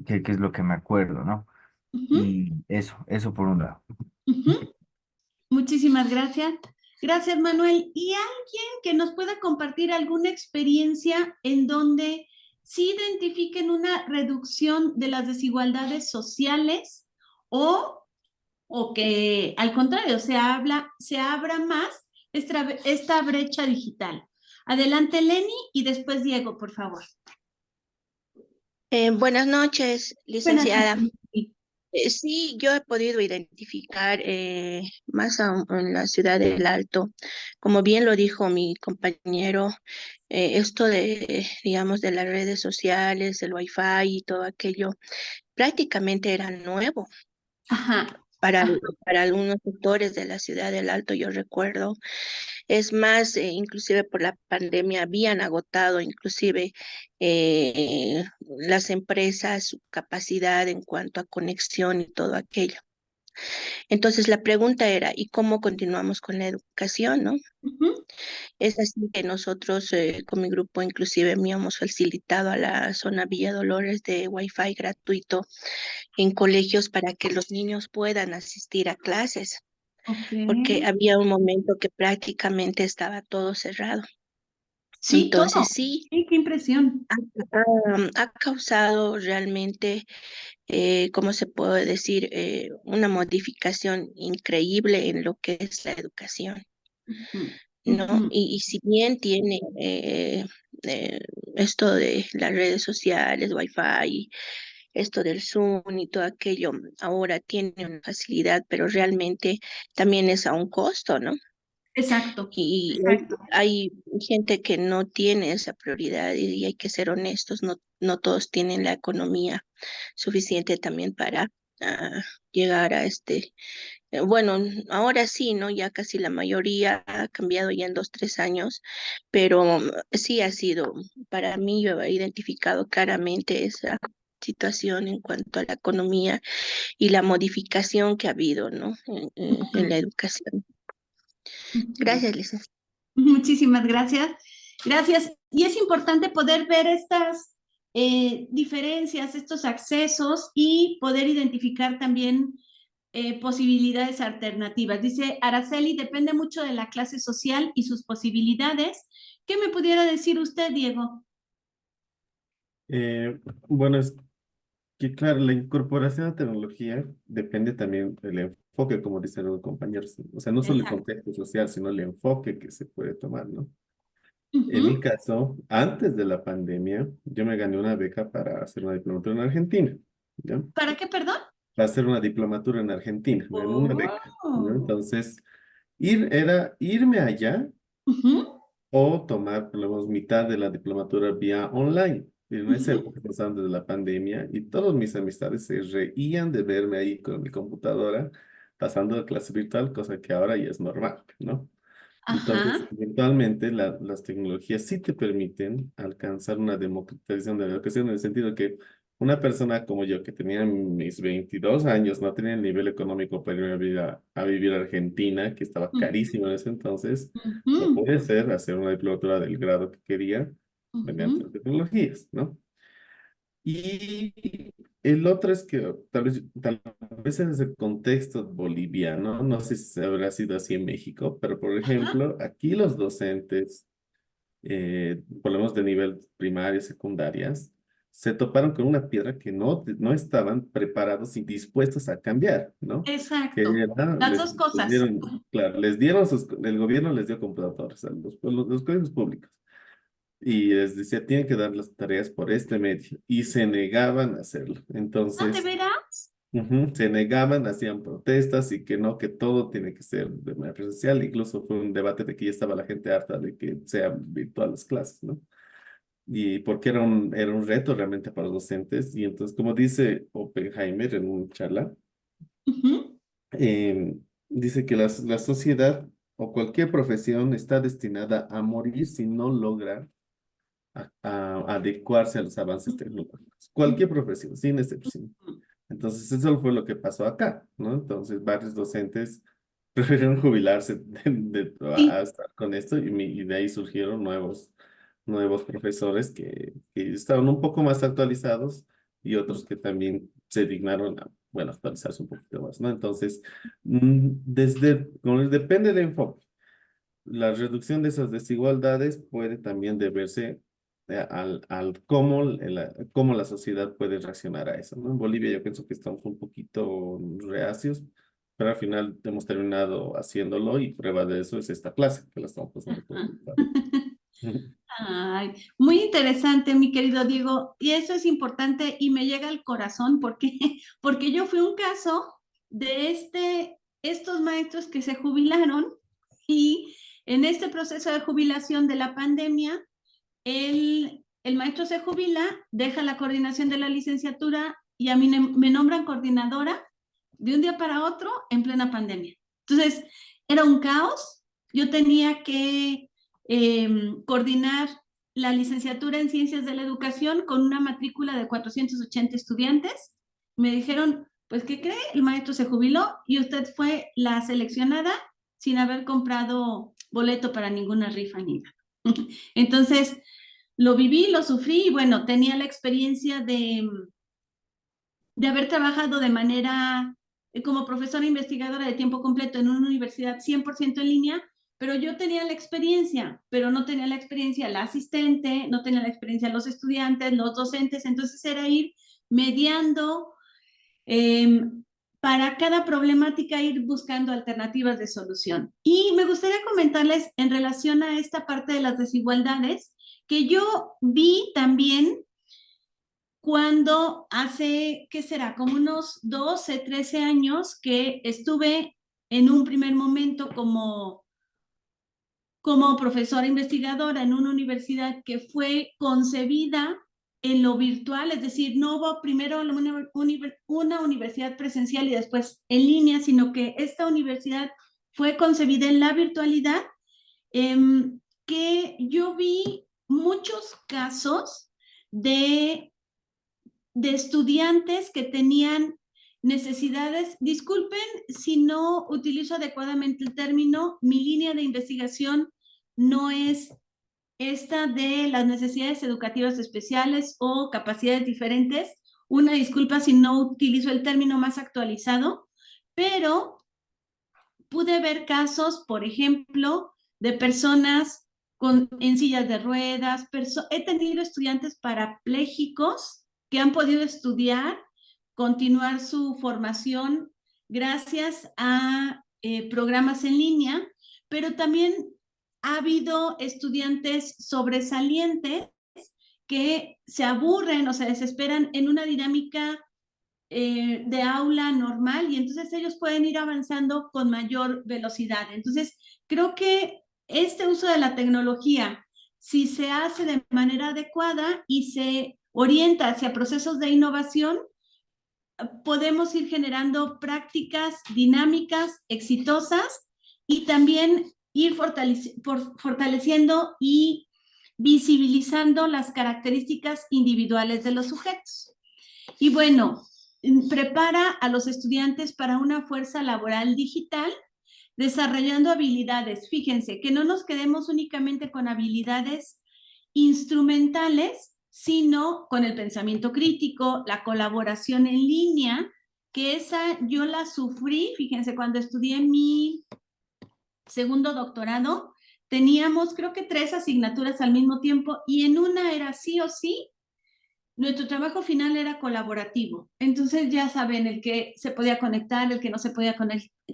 ¿qué es lo que me acuerdo, ¿no? ujú, Y eso por un lado. ujú. Muchísimas gracias. Gracias, Manuel. ¿Y alguien que nos pueda compartir alguna experiencia en donde sí identifiquen una reducción de las desigualdades sociales o que al contrario se abra más esta brecha digital? Adelante, Lenny, y después Diego, por favor. Buenas noches, Buenas licenciada. noches. Sí, yo he podido identificar más aún en la ciudad del Alto, como bien lo dijo mi compañero, esto de, digamos, de las redes sociales, el Wi-Fi y todo aquello, prácticamente era nuevo Ajá, para, ajá. para algunos sectores de la ciudad del Alto, yo recuerdo. Es más, inclusive por la pandemia habían agotado inclusive las empresas su capacidad en cuanto a conexión y todo aquello. Entonces la pregunta era, ¿y cómo continuamos con la educación, no? Ujú, Es así que nosotros con mi grupo inclusive habíamos facilitado a la zona Villa Dolores de Wi-Fi gratuito en colegios para que los niños puedan asistir a clases, ok. porque había un momento que prácticamente estaba todo cerrado. Sí, todo. Entonces sí, Sí, qué impresión. ha causado realmente, ¿cómo se puede decir? Una modificación increíble en lo que es la educación, Ujú, ¿no? ujú, Y si bien tiene eh, esto de las redes sociales, Wi-Fi, esto del Zoom y todo aquello, ahora tiene una facilidad, pero realmente también es a un costo, ¿no? exacto, Y exacto. hay gente que no tiene esa prioridad y hay que ser honestos, no, no todos tienen la economía suficiente también para llegar a bueno, ahora sí, ¿no? Ya casi la mayoría ha cambiado ya en 2, 3 años, pero sí ha sido, para mí yo he identificado claramente esa situación en cuanto a la economía y la modificación que ha habido, ¿no? En la educación. Gracias, licenciada. Muchísimas gracias. Gracias. Y es importante poder ver estas diferencias, estos accesos y poder identificar también posibilidades alternativas. Dice Araceli, depende mucho de la clase social y sus posibilidades. ¿Qué me pudiera decir usted, Diego? Bueno, es que claro, la incorporación de tecnología depende también del enfoque, como dicen los compañeros. O sea, no solo el Exacto. contexto social, sino el enfoque que se puede tomar, ¿no? En mi Ujú. caso, antes de la pandemia, yo me gané una beca para hacer una diplomatura en Argentina, ¿ya? ¿Para qué, perdón? Para hacer una diplomatura en Argentina, me gané una beca, ¿no? Oh. Entonces, era irme allá Ujú, o tomar por lo menos mitad de la diplomatura vía online. Y en esa ujú, época pasando desde la pandemia y todas mis amistades se reían de verme ahí con mi computadora pasando la clase virtual, cosa que ahora ya es normal, ¿no? Entonces, ajá. eventualmente las tecnologías sí te permiten alcanzar una democratización de la educación en el sentido que una persona como yo, que tenía mis 22 años, no tenía el nivel económico para irme a vivir a Argentina, que estaba carísimo en ese entonces, lo Ujú, pude hacer una diplomatura del grado que quería mediante ujú. las tecnologías, ¿no? Y el otro es que tal vez en ese contexto boliviano, no sé si habrá sido así en México, pero por Ajá. ejemplo, aquí los docentes, por lo menos de nivel primaria y secundarias, se toparon con una piedra que no estaban preparados y dispuestos a cambiar, ¿no? Que Exacto. era, Las dos les cosas. dieron, claro, el gobierno les dio computadoras a los colegios públicos y les decía, tienen que dar las tareas por este medio, y se negaban a hacerlo. Ah, ¿de Entonces, veras? se negaban, hacían protestas y que no, que todo tiene que ser de manera presencial. Incluso fue un debate de que ya estaba la gente harta de que sean virtuales las clases, ¿no? Y porque era un reto realmente para los docentes. Y entonces, como dice Oppenheimer en una charla, Ujú. eh, dice que la sociedad o cualquier profesión está destinada a morir si no logra a adecuarse a los avances tecnológicos. Cualquier profesión, sin excepción. Entonces, eso fue lo que pasó acá, ¿no? Entonces, varios docentes prefirieron jubilarse a Sí. estar con esto y de ahí surgieron nuevos profesores que estaban un poco más actualizados y otros que también se dignaron a, bueno, actualizarse un poquito más, ¿no? Entonces, como depende del enfoque. La reducción de esas desigualdades puede también deberse al cómo la sociedad puede reaccionar a eso, ¿no? En Bolivia yo pienso que estamos un poquito reacios, pero al final hemos terminado haciéndolo y prueba de eso es esta clase que la estamos pasando por Ajá. virtual. Ay, muy interesante, mi querido Diego. Y eso es importante y me llega al corazón porque, porque yo fui un caso de estos maestros que se jubilaron y en este proceso de jubilación de la pandemia, el maestro se jubila, deja la coordinación de la licenciatura y a mí me nombran coordinadora de un día para otro en plena pandemia. Entonces, era un caos. Yo tenía que coordinar la licenciatura en Ciencias de la Educación con una matrícula de 480 estudiantes. Me dijeron, pues, ¿qué cree? El maestro se jubiló y usted fue la seleccionada sin haber comprado boleto para ninguna rifa ni nada. Entonces, lo viví, lo sufrí y bueno, tenía la experiencia de haber trabajado de manera como profesora investigadora de tiempo completo en una universidad 100% en línea, pero yo tenía la experiencia, pero no tenía la experiencia la asistente, no tenía la experiencia los estudiantes, los docentes, entonces era ir mediando eh, para cada problemática, ir buscando alternativas de solución. Y me gustaría comentarles en relación a esta parte de las desigualdades, que yo vi también cuando hace, ¿qué será? Como unos 12, 13 años que estuve en un primer momento como profesora investigadora en una universidad que fue concebida en lo virtual, es decir, no hubo primero una universidad presencial y después en línea, sino que esta universidad fue concebida en la virtualidad, que yo vi muchos casos de estudiantes que tenían necesidades. Disculpen si no utilizo adecuadamente el término, mi línea de investigación no es esta de las necesidades educativas especiales o capacidades diferentes. Una disculpa si no utilizo el término más actualizado, pero pude ver casos, por ejemplo, de personas en sillas de ruedas. He tenido estudiantes parapléjicos que han podido estudiar, continuar su formación gracias a programas en línea, pero también ha habido estudiantes sobresalientes que se aburren o se desesperan en una dinámica de aula normal, y entonces ellos pueden ir avanzando con mayor velocidad. Entonces, creo que este uso de la tecnología, si se hace de manera adecuada y se orienta hacia procesos de innovación, podemos ir generando prácticas dinámicas, exitosas, y también ir fortaleciendo y visibilizando las características individuales de los sujetos. Y bueno, prepara a los estudiantes para una fuerza laboral digital, desarrollando habilidades. Fíjense, que no nos quedemos únicamente con habilidades instrumentales, sino con el pensamiento crítico, la colaboración en línea, que esa yo la sufrí. Fíjense, cuando estudié mi segundo doctorado, teníamos creo que 3 asignaturas al mismo tiempo, y en una era sí o sí. Nuestro trabajo final era colaborativo. Entonces, ya saben, el que se podía conectar, el que no se podía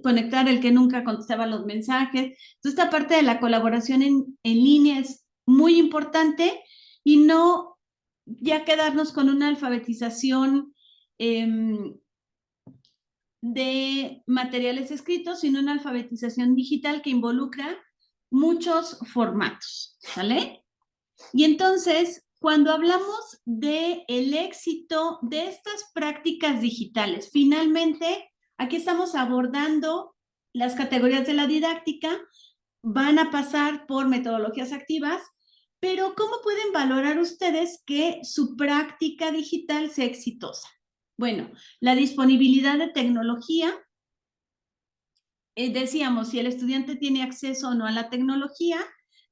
conectar, el que nunca contestaba los mensajes. Entonces, esta parte de la colaboración en línea es muy importante, y no ya quedarnos con una alfabetización de materiales escritos, sino una alfabetización digital que involucra muchos formatos, ¿vale? Y entonces, cuando hablamos del éxito de estas prácticas digitales, finalmente, aquí estamos abordando las categorías de la didáctica, van a pasar por metodologías activas, pero ¿cómo pueden valorar ustedes que su práctica digital sea exitosa? Bueno, la disponibilidad de tecnología. Decíamos, si el estudiante tiene acceso o no a la tecnología.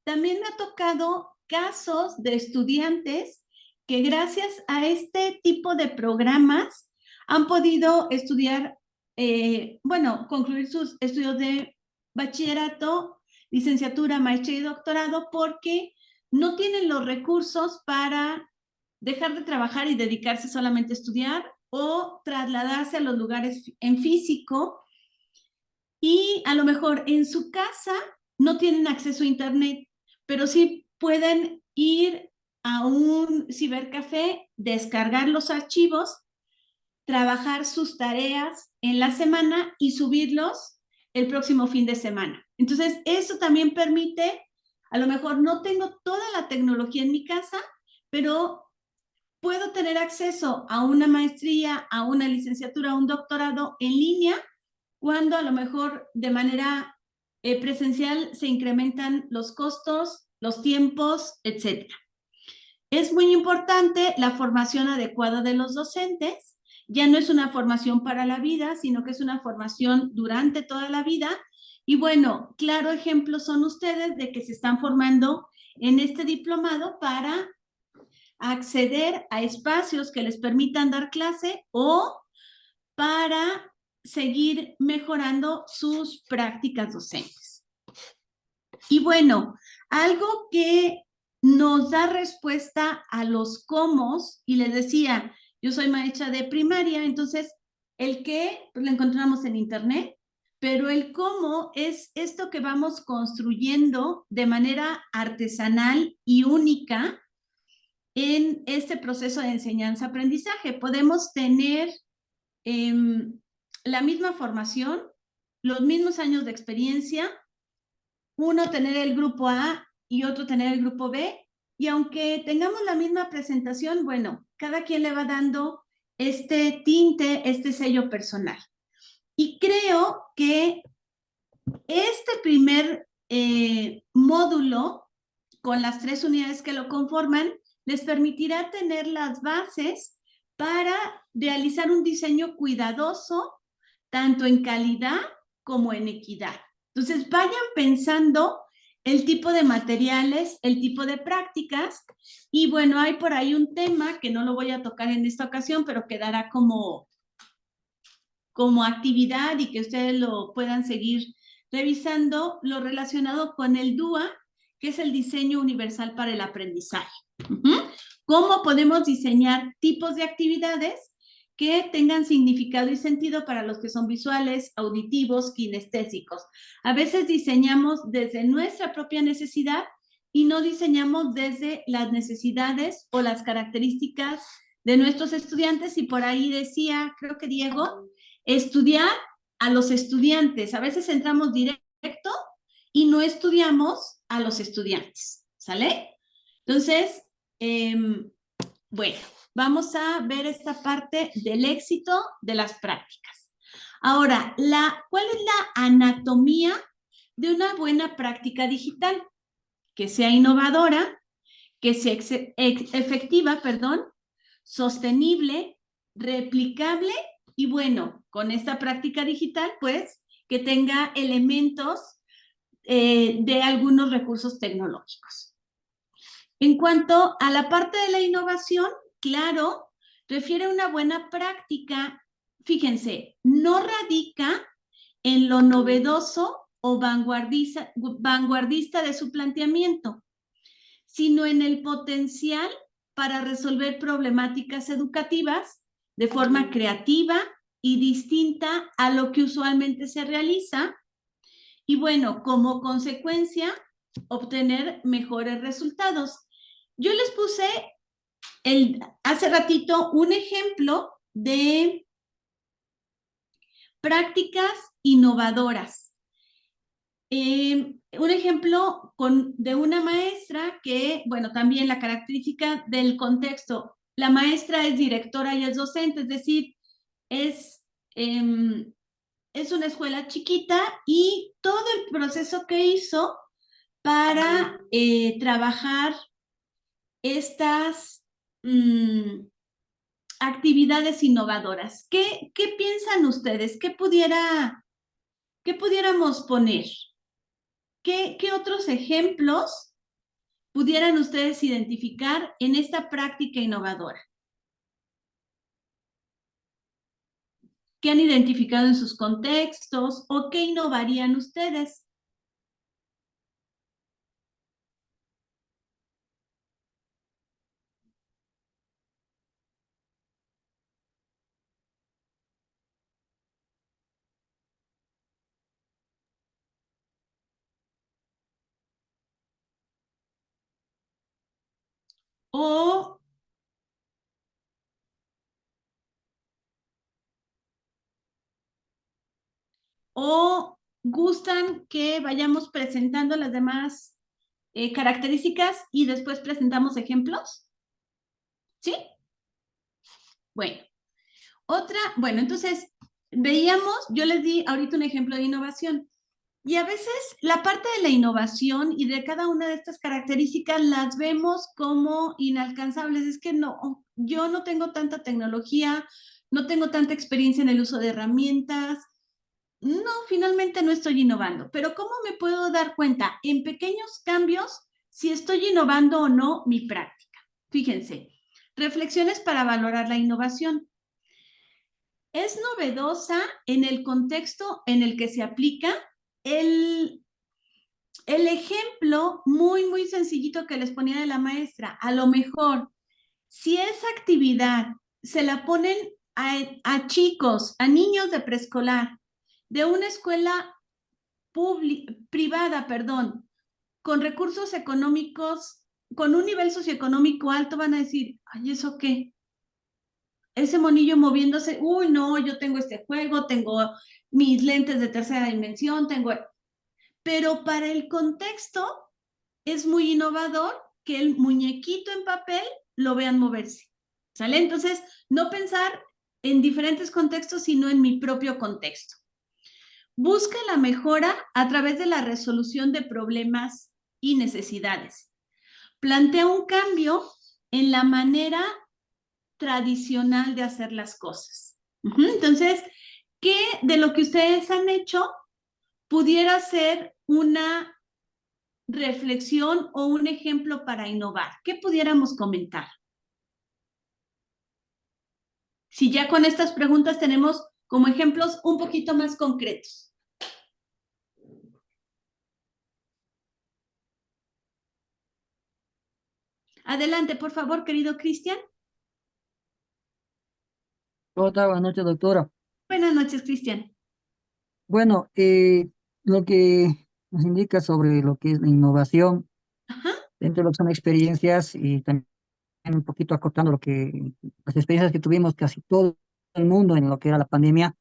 También me ha tocado casos de estudiantes que gracias a este tipo de programas han podido estudiar, concluir sus estudios de bachillerato, licenciatura, maestría y doctorado, porque no tienen los recursos para dejar de trabajar y dedicarse solamente a estudiar, o trasladarse a los lugares en físico, y a lo mejor en su casa no tienen acceso a internet, pero sí pueden ir a un cibercafé, descargar los archivos, trabajar sus tareas en la semana y subirlos el próximo fin de semana. Entonces, eso también permite, a lo mejor no tengo toda la tecnología en mi casa, pero puedo tener acceso a una maestría, a una licenciatura, a un doctorado en línea, cuando a lo mejor de manera presencial se incrementan los costos, los tiempos, etc. Es muy importante la formación adecuada de los docentes. Ya no es una formación para la vida, sino que es una formación durante toda la vida. Y bueno, claro ejemplo son ustedes de que se están formando en este diplomado para acceder a espacios que les permitan dar clase, o para seguir mejorando sus prácticas docentes. Y bueno, algo que nos da respuesta a los cómo, y les decía, yo soy maestra de primaria, entonces el qué pues lo encontramos en internet, pero el cómo es esto que vamos construyendo de manera artesanal y única en este proceso de enseñanza-aprendizaje. Podemos tener la misma formación, los mismos años de experiencia, uno tener el grupo A y otro tener el grupo B, y aunque tengamos la misma presentación, bueno, cada quien le va dando este tinte, este sello personal. Y creo que este primer módulo, con las 3 unidades que lo conforman, les permitirá tener las bases para realizar un diseño cuidadoso, tanto en calidad como en equidad. Entonces, vayan pensando el tipo de materiales, el tipo de prácticas, y bueno, hay por ahí un tema que no lo voy a tocar en esta ocasión, pero quedará como actividad y que ustedes lo puedan seguir revisando, lo relacionado con el DUA, que es el diseño universal para el aprendizaje. ¿Cómo podemos diseñar tipos de actividades que tengan significado y sentido para los que son visuales, auditivos, kinestésicos? A veces diseñamos desde nuestra propia necesidad y no diseñamos desde las necesidades o las características de nuestros estudiantes, y por ahí decía, creo que Diego, estudiar a los estudiantes. A veces entramos directo y no estudiamos a los estudiantes, ¿sale? Entonces, bueno, vamos a ver esta parte del éxito de las prácticas. Ahora, ¿cuál es la anatomía de una buena práctica digital? Que sea innovadora, que sea efectiva, sostenible, replicable y bueno, con esta práctica digital, pues, que tenga elementos de algunos recursos tecnológicos. En cuanto a la parte de la innovación, claro, refiere a una buena práctica, fíjense, no radica en lo novedoso o vanguardista de su planteamiento, sino en el potencial para resolver problemáticas educativas de forma creativa y distinta a lo que usualmente se realiza, y bueno, como consecuencia, obtener mejores resultados. Yo les puse hace ratito un ejemplo de prácticas innovadoras. Un ejemplo de una maestra que, bueno, también la característica del contexto, la maestra es directora y es docente, es decir, es una escuela chiquita, y todo el proceso que hizo para trabajar estas actividades innovadoras. ¿Qué piensan ustedes? ¿Qué pudiéramos poner? ¿Qué otros ejemplos pudieran ustedes identificar en esta práctica innovadora? ¿Qué han identificado en sus contextos o qué innovarían ustedes? ¿O gustan que vayamos presentando las demás características y después presentamos ejemplos? ¿Sí? Bueno, entonces veíamos, yo les di ahorita un ejemplo de innovación, y a veces la parte de la innovación y de cada una de estas características las vemos como inalcanzables. Es que no, yo no tengo tanta tecnología, no tengo tanta experiencia en el uso de herramientas. No, finalmente no estoy innovando. Pero ¿cómo me puedo dar cuenta en pequeños cambios si estoy innovando o no mi práctica? Fíjense, reflexiones para valorar la innovación. Es novedosa en el contexto en el que se aplica. El ejemplo muy sencillito que les ponía de la maestra, a lo mejor, si esa actividad se la ponen a chicos, a niños de preescolar, de una escuela privada, con recursos económicos, con un nivel socioeconómico alto, van a decir, ay, ¿eso qué? Ese monillo moviéndose, uy, no, yo tengo este juego, tengo mis lentes de tercera dimensión, pero para el contexto es muy innovador que el muñequito en papel lo vean moverse, ¿sale? Entonces, no pensar en diferentes contextos, sino en mi propio contexto. Busca la mejora a través de la resolución de problemas y necesidades. Plantea un cambio en la manera tradicional de hacer las cosas. Entonces, ¿qué de lo que ustedes han hecho pudiera ser una reflexión o un ejemplo para innovar? ¿Qué pudiéramos comentar? Si ya con estas preguntas tenemos como ejemplos un poquito más concretos. Adelante, por favor, querido Cristian. Hola, buenas noches, doctora. Buenas noches, Cristian. Bueno, lo que nos indica sobre lo que es la innovación Ajá. dentro de lo que son experiencias y también un poquito acortando las experiencias que tuvimos casi todo el mundo en lo que era la pandemia.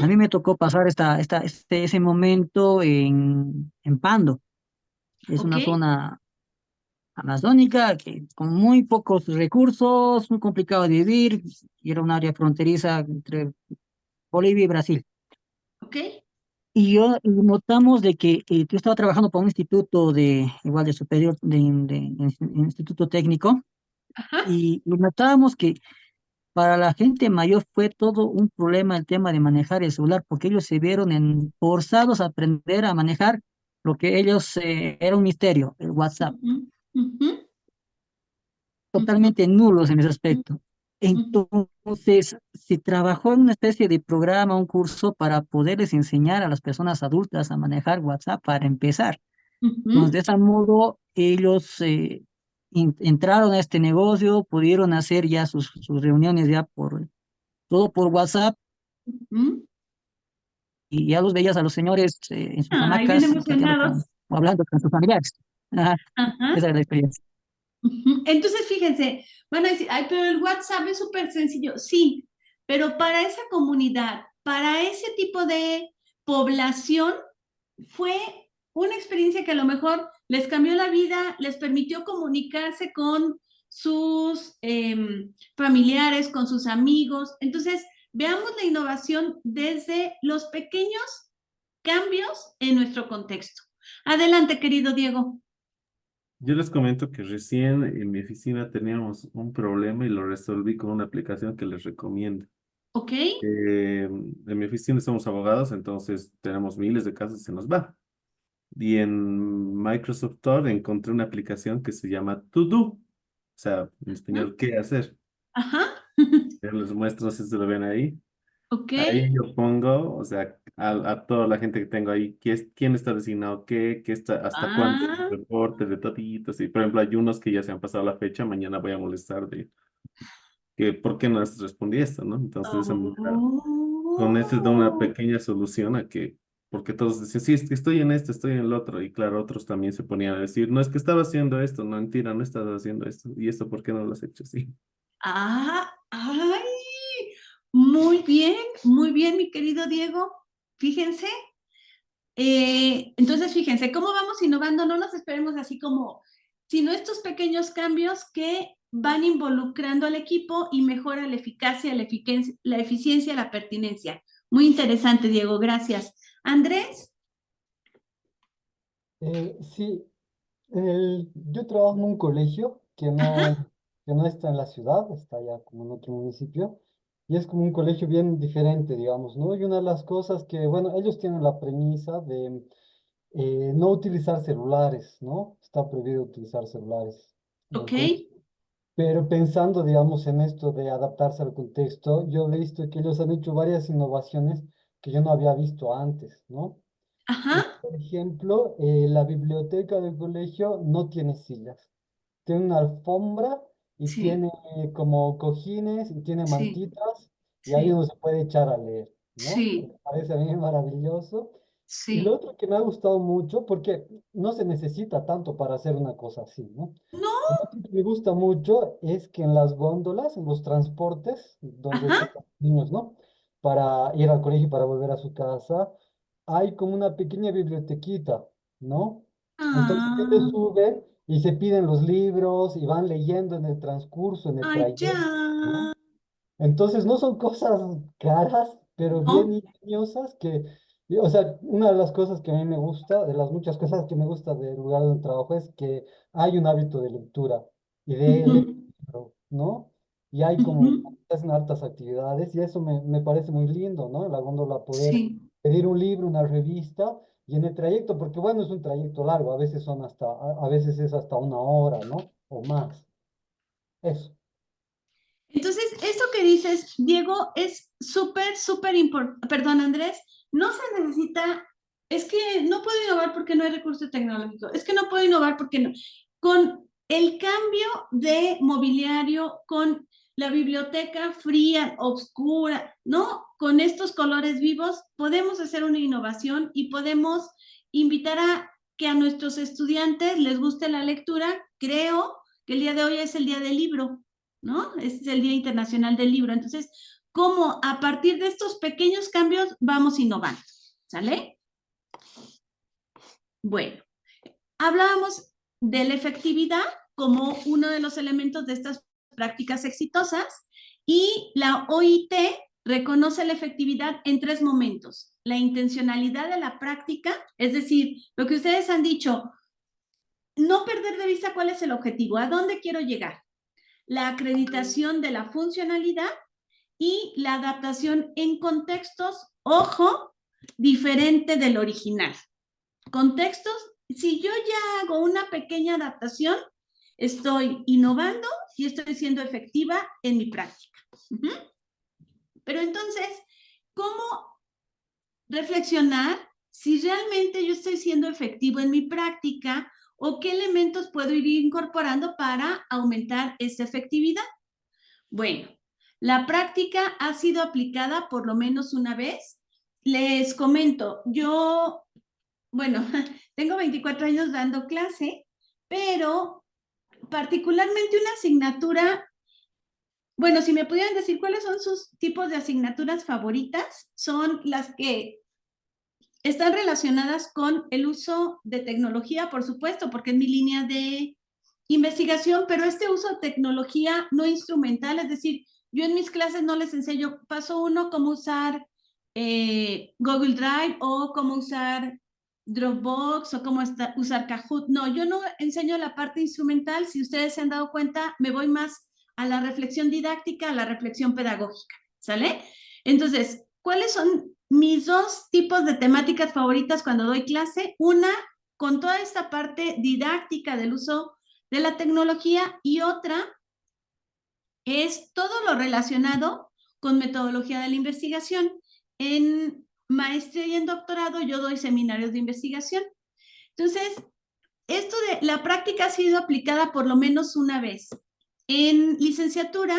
A mí me tocó pasar ese momento en Pando. Es una Ok. zona amazónica que con muy pocos recursos, muy complicado de vivir, y era un área fronteriza entre Bolivia y Brasil. Ok. Y notamos de que yo estaba trabajando para un instituto igual de superior, instituto técnico, Ajá. y notábamos que para la gente mayor fue todo un problema el tema de manejar el celular, porque ellos se vieron forzados a aprender a manejar lo que ellos, era un misterio, el WhatsApp, totalmente nulos en ese aspecto. Entonces, se trabajó en una especie de programa, un curso para poderles enseñar a las personas adultas a manejar WhatsApp para empezar. Entonces, de ese modo, ellos entraron a este negocio, pudieron hacer ya sus reuniones ya todo por WhatsApp, y ya los veías a los señores en sus Ay, bien hamacas chateando emocionados. o hablando con sus familiares. Ajá, Ajá. esa era la experiencia. Entonces, fíjense, van a decir, ay, pero el WhatsApp es súper sencillo. Sí, pero para esa comunidad, para ese tipo de población, fue una experiencia que a lo mejor les cambió la vida, les permitió comunicarse con sus familiares, con sus amigos. Entonces, veamos la innovación desde los pequeños cambios en nuestro contexto. Adelante, querido Diego. Yo les comento que recién en mi oficina teníamos un problema y lo resolví con una aplicación que les recomiendo. Ok. En mi oficina somos abogados, entonces tenemos miles de casos y se nos va. Y en Microsoft Store encontré una aplicación que se llama To Do, o sea, en español, ¿qué hacer? Ajá. Yo les muestro, no sé si lo ven ahí. Ok. Ahí yo pongo, o sea, a toda la gente que tengo ahí, quién está designado, qué está, hasta cuándo, Ah. reportes de toditos. Y por ejemplo, hay unos que ya se han pasado la fecha, mañana voy a molestar de que por qué no les respondí esto, ¿no? Entonces, de esa manera, con esto da una Oh. pequeña solución a que, porque todos decían, sí, es que estoy en esto, estoy en el otro. Y claro, otros también se ponían a decir, no, es que estaba haciendo esto, no, mentira, no estaba haciendo esto. ¿Y esto por qué no lo has hecho así? Ah, ay, muy bien, mi querido Diego. Fíjense. Entonces, fíjense, ¿cómo vamos innovando? No nos esperemos así como, sino estos pequeños cambios que van involucrando al equipo y mejora la eficacia, la eficiencia, la pertinencia. Muy interesante, Diego, gracias. Andrés. Sí, yo trabajo en un colegio Ajá. que no está en la ciudad, está ya como en otro municipio, y es como un colegio bien diferente, digamos, ¿no? Y una de las cosas que, bueno, ellos tienen la premisa de no utilizar celulares, ¿no? Está prohibido utilizar celulares en el Ok. colegio. Pero pensando, digamos, en esto de adaptarse al contexto, yo he visto que ellos han hecho varias innovaciones que yo no había visto antes, ¿no? Ajá. Por ejemplo, la biblioteca del colegio no tiene sillas. Tiene una alfombra y Sí, tiene como cojines y tiene sí, mantitas y ahí sí, uno se puede echar a leer, ¿no? sí, Me parece a mí maravilloso. Y lo sí. otro que me ha gustado mucho, porque no se necesita tanto para hacer una cosa así, ¿no? No. Lo otro que me gusta mucho es que en las góndolas, en los transportes, donde Ajá. suben los niños, ¿no? Para ir al colegio y para volver a su casa, hay como una pequeña bibliotequita, ¿no? Entonces Ah. ellos suben y se piden los libros y van leyendo en el transcurso, en el Ay, trayecto, ¿no? ya. Entonces no son cosas caras, pero bien No. ingeniosas o sea, una de las cosas que a mí me gusta, de las muchas cosas que me gusta del lugar donde trabajo es que hay un hábito de lectura y de leer, Ujú, ¿no? Y hay como, ujú. hacen hartas actividades y eso me parece muy lindo, ¿no? En la góndola poder Sí. pedir un libro, una revista y en el trayecto, porque bueno, es un trayecto largo, a veces a veces es hasta 1 hora, ¿no? O más. Eso. Entonces, esto que dices, Diego, es súper, súper importante. Perdón, Andrés, no se necesita, es que no puedo innovar porque no hay recurso tecnológico, es que no puedo innovar porque no. Con el cambio de mobiliario, con la biblioteca fría, oscura, ¿no? Con estos colores vivos, podemos hacer una innovación y podemos invitar a que a nuestros estudiantes les guste la lectura. Creo que el día de hoy es el día del libro, ¿no? Este es el Día Internacional del Libro. Entonces, ¿cómo a partir de estos pequeños cambios vamos innovando? ¿Sale? Bueno, hablábamos de la efectividad como uno de los elementos de estas prácticas exitosas y la OIT reconoce la efectividad en 3 momentos. La intencionalidad de la práctica, es decir, lo que ustedes han dicho, no perder de vista cuál es el objetivo, a dónde quiero llegar. La acreditación de la funcionalidad y la adaptación en contextos, ojo, diferente del original. Contextos, si yo ya hago una pequeña adaptación, estoy innovando y estoy siendo efectiva en mi práctica. Pero entonces, ¿cómo reflexionar si realmente yo estoy siendo efectivo en mi práctica o qué elementos puedo ir incorporando para aumentar esa efectividad? Bueno, la práctica ha sido aplicada por lo menos una vez. Les comento, yo, bueno, tengo 24 años dando clase, pero particularmente una asignatura, bueno, si me pudieran decir cuáles son sus tipos de asignaturas favoritas, son las que están relacionadas con el uso de tecnología, por supuesto, porque es mi línea de investigación, pero este uso de tecnología no instrumental, es decir, yo en mis clases no les enseño, paso 1, cómo usar Google Drive o cómo usar Dropbox o cómo usar Kahoot. No, yo no enseño la parte instrumental. Si ustedes se han dado cuenta, me voy más a la reflexión didáctica, a la reflexión pedagógica, ¿sale? Entonces, ¿cuáles son mis 2 tipos de temáticas favoritas cuando doy clase? Una, con toda esta parte didáctica del uso de la tecnología y otra es todo lo relacionado con metodología de la investigación. En maestría y en doctorado yo doy seminarios de investigación. Entonces, esto de la práctica ha sido aplicada por lo menos una vez. En licenciatura,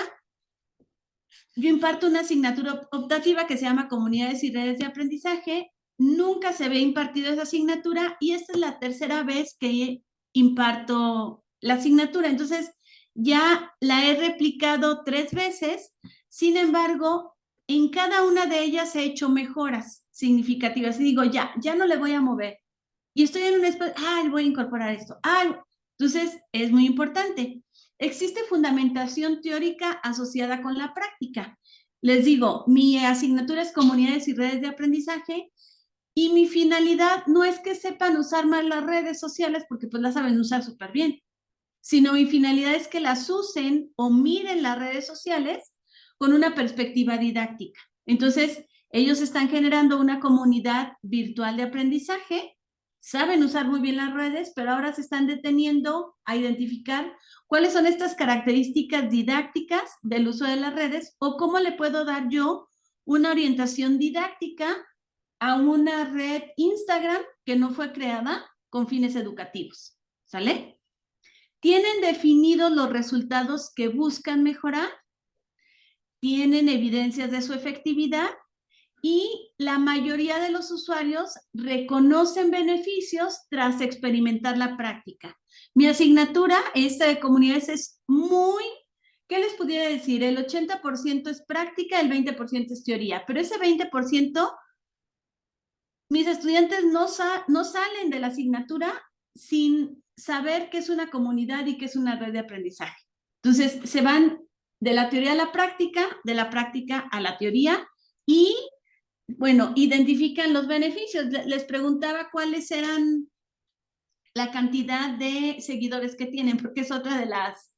yo imparto una asignatura optativa que se llama Comunidades y Redes de Aprendizaje. Nunca se ve impartido esa asignatura y esta es la 3ª vez que imparto la asignatura. Entonces, ya la he replicado 3 veces. Sin embargo, en cada una de ellas he hecho mejoras significativas. Y digo, ya no le voy a mover. Y estoy en un espacio, voy a incorporar esto. Entonces, es muy importante. Existe fundamentación teórica asociada con la práctica. Les digo, mi asignatura es Comunidades y Redes de Aprendizaje y mi finalidad no es que sepan usar más las redes sociales porque pues las saben usar súper bien, sino mi finalidad es que las usen o miren las redes sociales con una perspectiva didáctica. Entonces, ellos están generando una comunidad virtual de aprendizaje, saben usar muy bien las redes, pero ahora se están deteniendo a identificar cuáles son estas características didácticas del uso de las redes o cómo le puedo dar yo una orientación didáctica a una red Instagram que no fue creada con fines educativos. ¿Sale? ¿Tienen definidos los resultados que buscan mejorar? ¿Tienen evidencias de su efectividad? Y la mayoría de los usuarios reconocen beneficios tras experimentar la práctica. Mi asignatura, esta de comunidades, es muy, ¿qué les pudiera decir? El 80% es práctica, el 20% es teoría, pero ese 20%, mis estudiantes no salen de la asignatura sin saber qué es una comunidad y qué es una red de aprendizaje. Entonces, se van de la teoría a la práctica, de la práctica a la teoría y, bueno, identifican los beneficios. Les preguntaba cuáles eran la cantidad de seguidores que tienen, porque es otra de las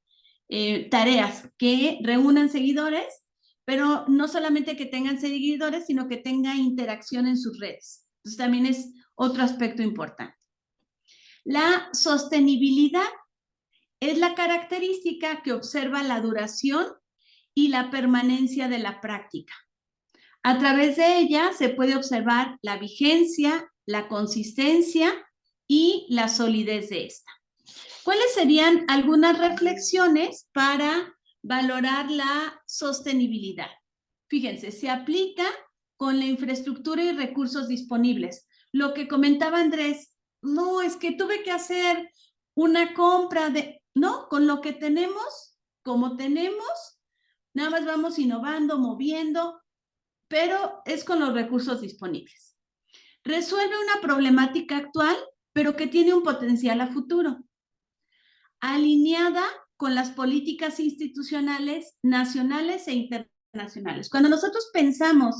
tareas, que reúnan seguidores, pero no solamente que tengan seguidores, sino que tenga interacción en sus redes. Entonces, también es otro aspecto importante. La sostenibilidad es la característica que observa la duración y la permanencia de la práctica. A través de ella se puede observar la vigencia, la consistencia y la solidez de esta. ¿Cuáles serían algunas reflexiones para valorar la sostenibilidad? Fíjense, se aplica con la infraestructura y recursos disponibles. Lo que comentaba Andrés, no, es que tuve que hacer una compra de, no, con lo que tenemos, como tenemos, nada más vamos innovando, moviendo, pero es con los recursos disponibles. Resuelve una problemática actual, pero que tiene un potencial a futuro. Alineada con las políticas institucionales nacionales e internacionales. Cuando nosotros pensamos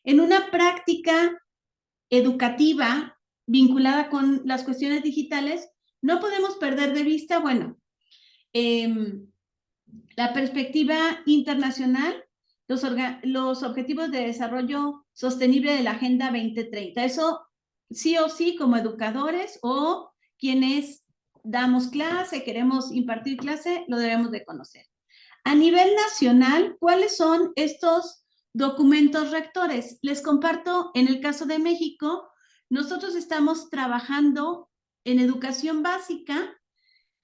en una práctica educativa vinculada con las cuestiones digitales, no podemos perder de vista, bueno, la perspectiva internacional, los objetivos de desarrollo sostenible de la Agenda 2030. Eso sí o sí como educadores o quienes damos clase, queremos impartir clase, lo debemos de conocer. A nivel nacional, ¿cuáles son estos documentos rectores? Les comparto, en el caso de México, nosotros estamos trabajando en educación básica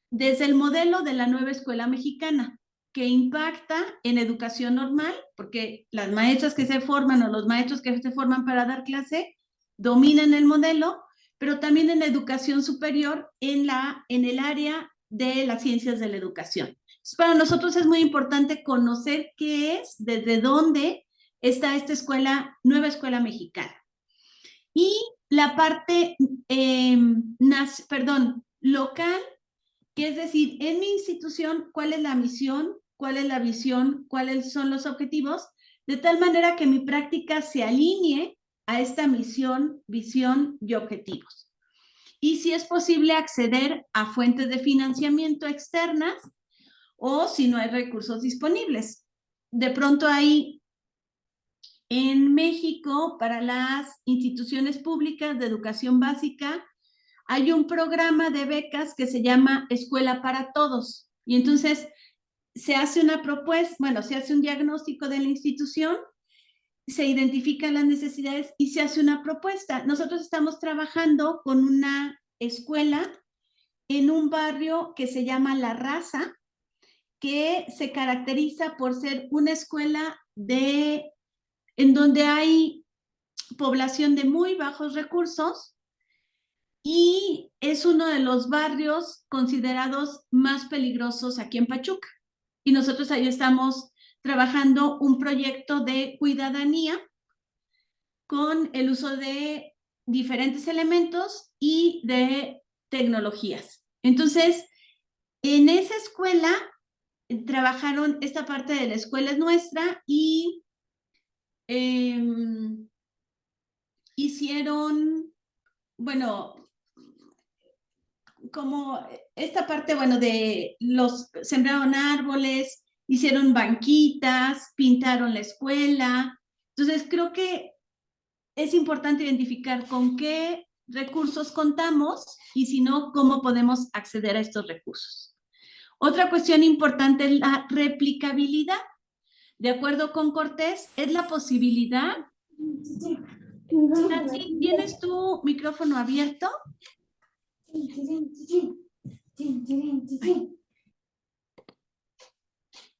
desde el modelo de la nueva escuela mexicana, que impacta en educación normal, porque las maestras que se forman o los maestros que se forman para dar clase dominan el modelo, pero también en la educación superior en el área de las ciencias de la educación. Entonces, para nosotros es muy importante conocer qué es, desde dónde está esta escuela, nueva escuela mexicana. Y la parte, local, que es decir, en mi institución, ¿cuál es la misión? ¿Cuál es la visión? ¿Cuáles son los objetivos? De tal manera que mi práctica se alinee a esta misión, visión y objetivos. Y si es posible acceder a fuentes de financiamiento externas o si no hay recursos disponibles. De pronto hay en México, para las instituciones públicas de educación básica, hay un programa de becas que se llama Escuela para Todos. Y entonces se hace una propuesta, bueno, se hace un diagnóstico de la institución, se identifican las necesidades y se hace una propuesta. Nosotros estamos trabajando con una escuela en un barrio que se llama La Raza, que se caracteriza por ser una escuela en donde hay población de muy bajos recursos y es uno de los barrios considerados más peligrosos aquí en Pachuca. Y nosotros ahí estamos trabajando un proyecto de cuidadanía con el uso de diferentes elementos y de tecnologías. Entonces, en esa escuela trabajaron, esta parte de la escuela es nuestra y hicieron, bueno, como esta parte, bueno, sembraron árboles, hicieron banquitas, pintaron la escuela. Entonces, creo que es importante identificar con qué recursos contamos y si no, cómo podemos acceder a estos recursos. Otra cuestión importante es la replicabilidad. De acuerdo con Cortés, es la posibilidad. Tati, ¿tienes tu micrófono abierto?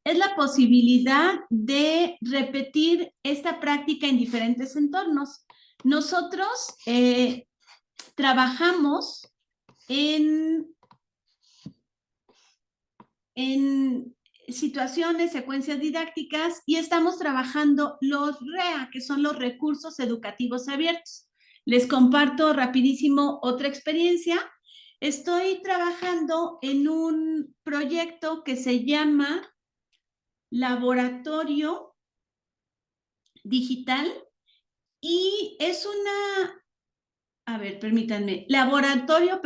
Es la posibilidad de repetir esta práctica en diferentes entornos. Nosotros trabajamos en situaciones, secuencias didácticas y estamos trabajando los REA, que son los recursos educativos abiertos. Les comparto rapidísimo otra experiencia. Estoy trabajando en un proyecto que se llama Laboratorio Digital y es Laboratorio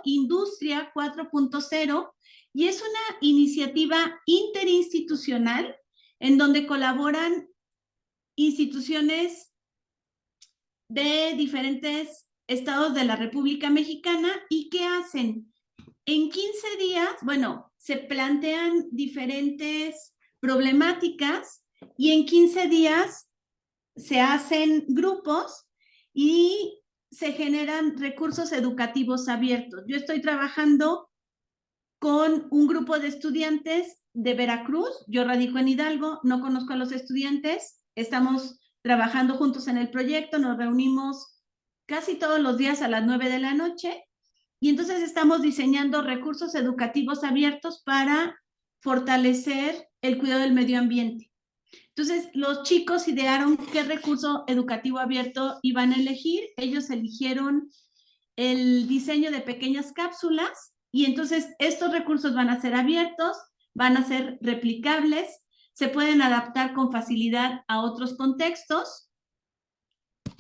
Industria 4.0 y es una iniciativa interinstitucional en donde colaboran instituciones de diferentes estados de la República Mexicana. ¿Y qué hacen? En 15 días, bueno, se plantean diferentes problemáticas y en 15 días se hacen grupos y se generan recursos educativos abiertos. Yo estoy trabajando con un grupo de estudiantes de Veracruz. Yo radico en Hidalgo, no conozco a los estudiantes. Estamos trabajando juntos en el proyecto, nos reunimos casi todos los días a las 9 de la noche y entonces estamos diseñando recursos educativos abiertos para fortalecer el cuidado del medio ambiente. Entonces, los chicos idearon qué recurso educativo abierto iban a elegir. Ellos eligieron el diseño de pequeñas cápsulas y entonces estos recursos van a ser abiertos, van a ser replicables, se pueden adaptar con facilidad a otros contextos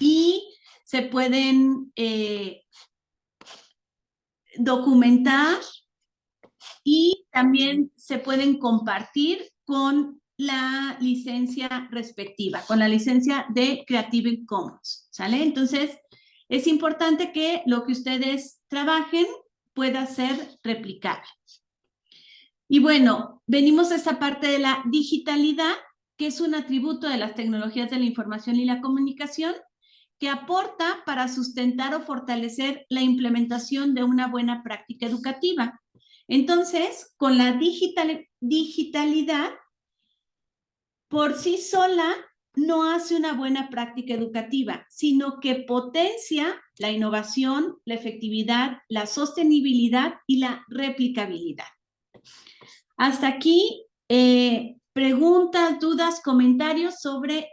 y se pueden documentar y también se pueden compartir con la licencia respectiva, con la licencia de Creative Commons, ¿sale? Entonces, es importante que lo que ustedes trabajen pueda ser replicable. Y bueno, venimos a esta parte de la digitalidad, que es un atributo de las tecnologías de la información y la comunicación, que aporta para sustentar o fortalecer la implementación de una buena práctica educativa. Entonces, con la digitalidad, por sí sola no hace una buena práctica educativa, sino que potencia la innovación, la efectividad, la sostenibilidad y la replicabilidad. Hasta aquí, preguntas, dudas, comentarios sobre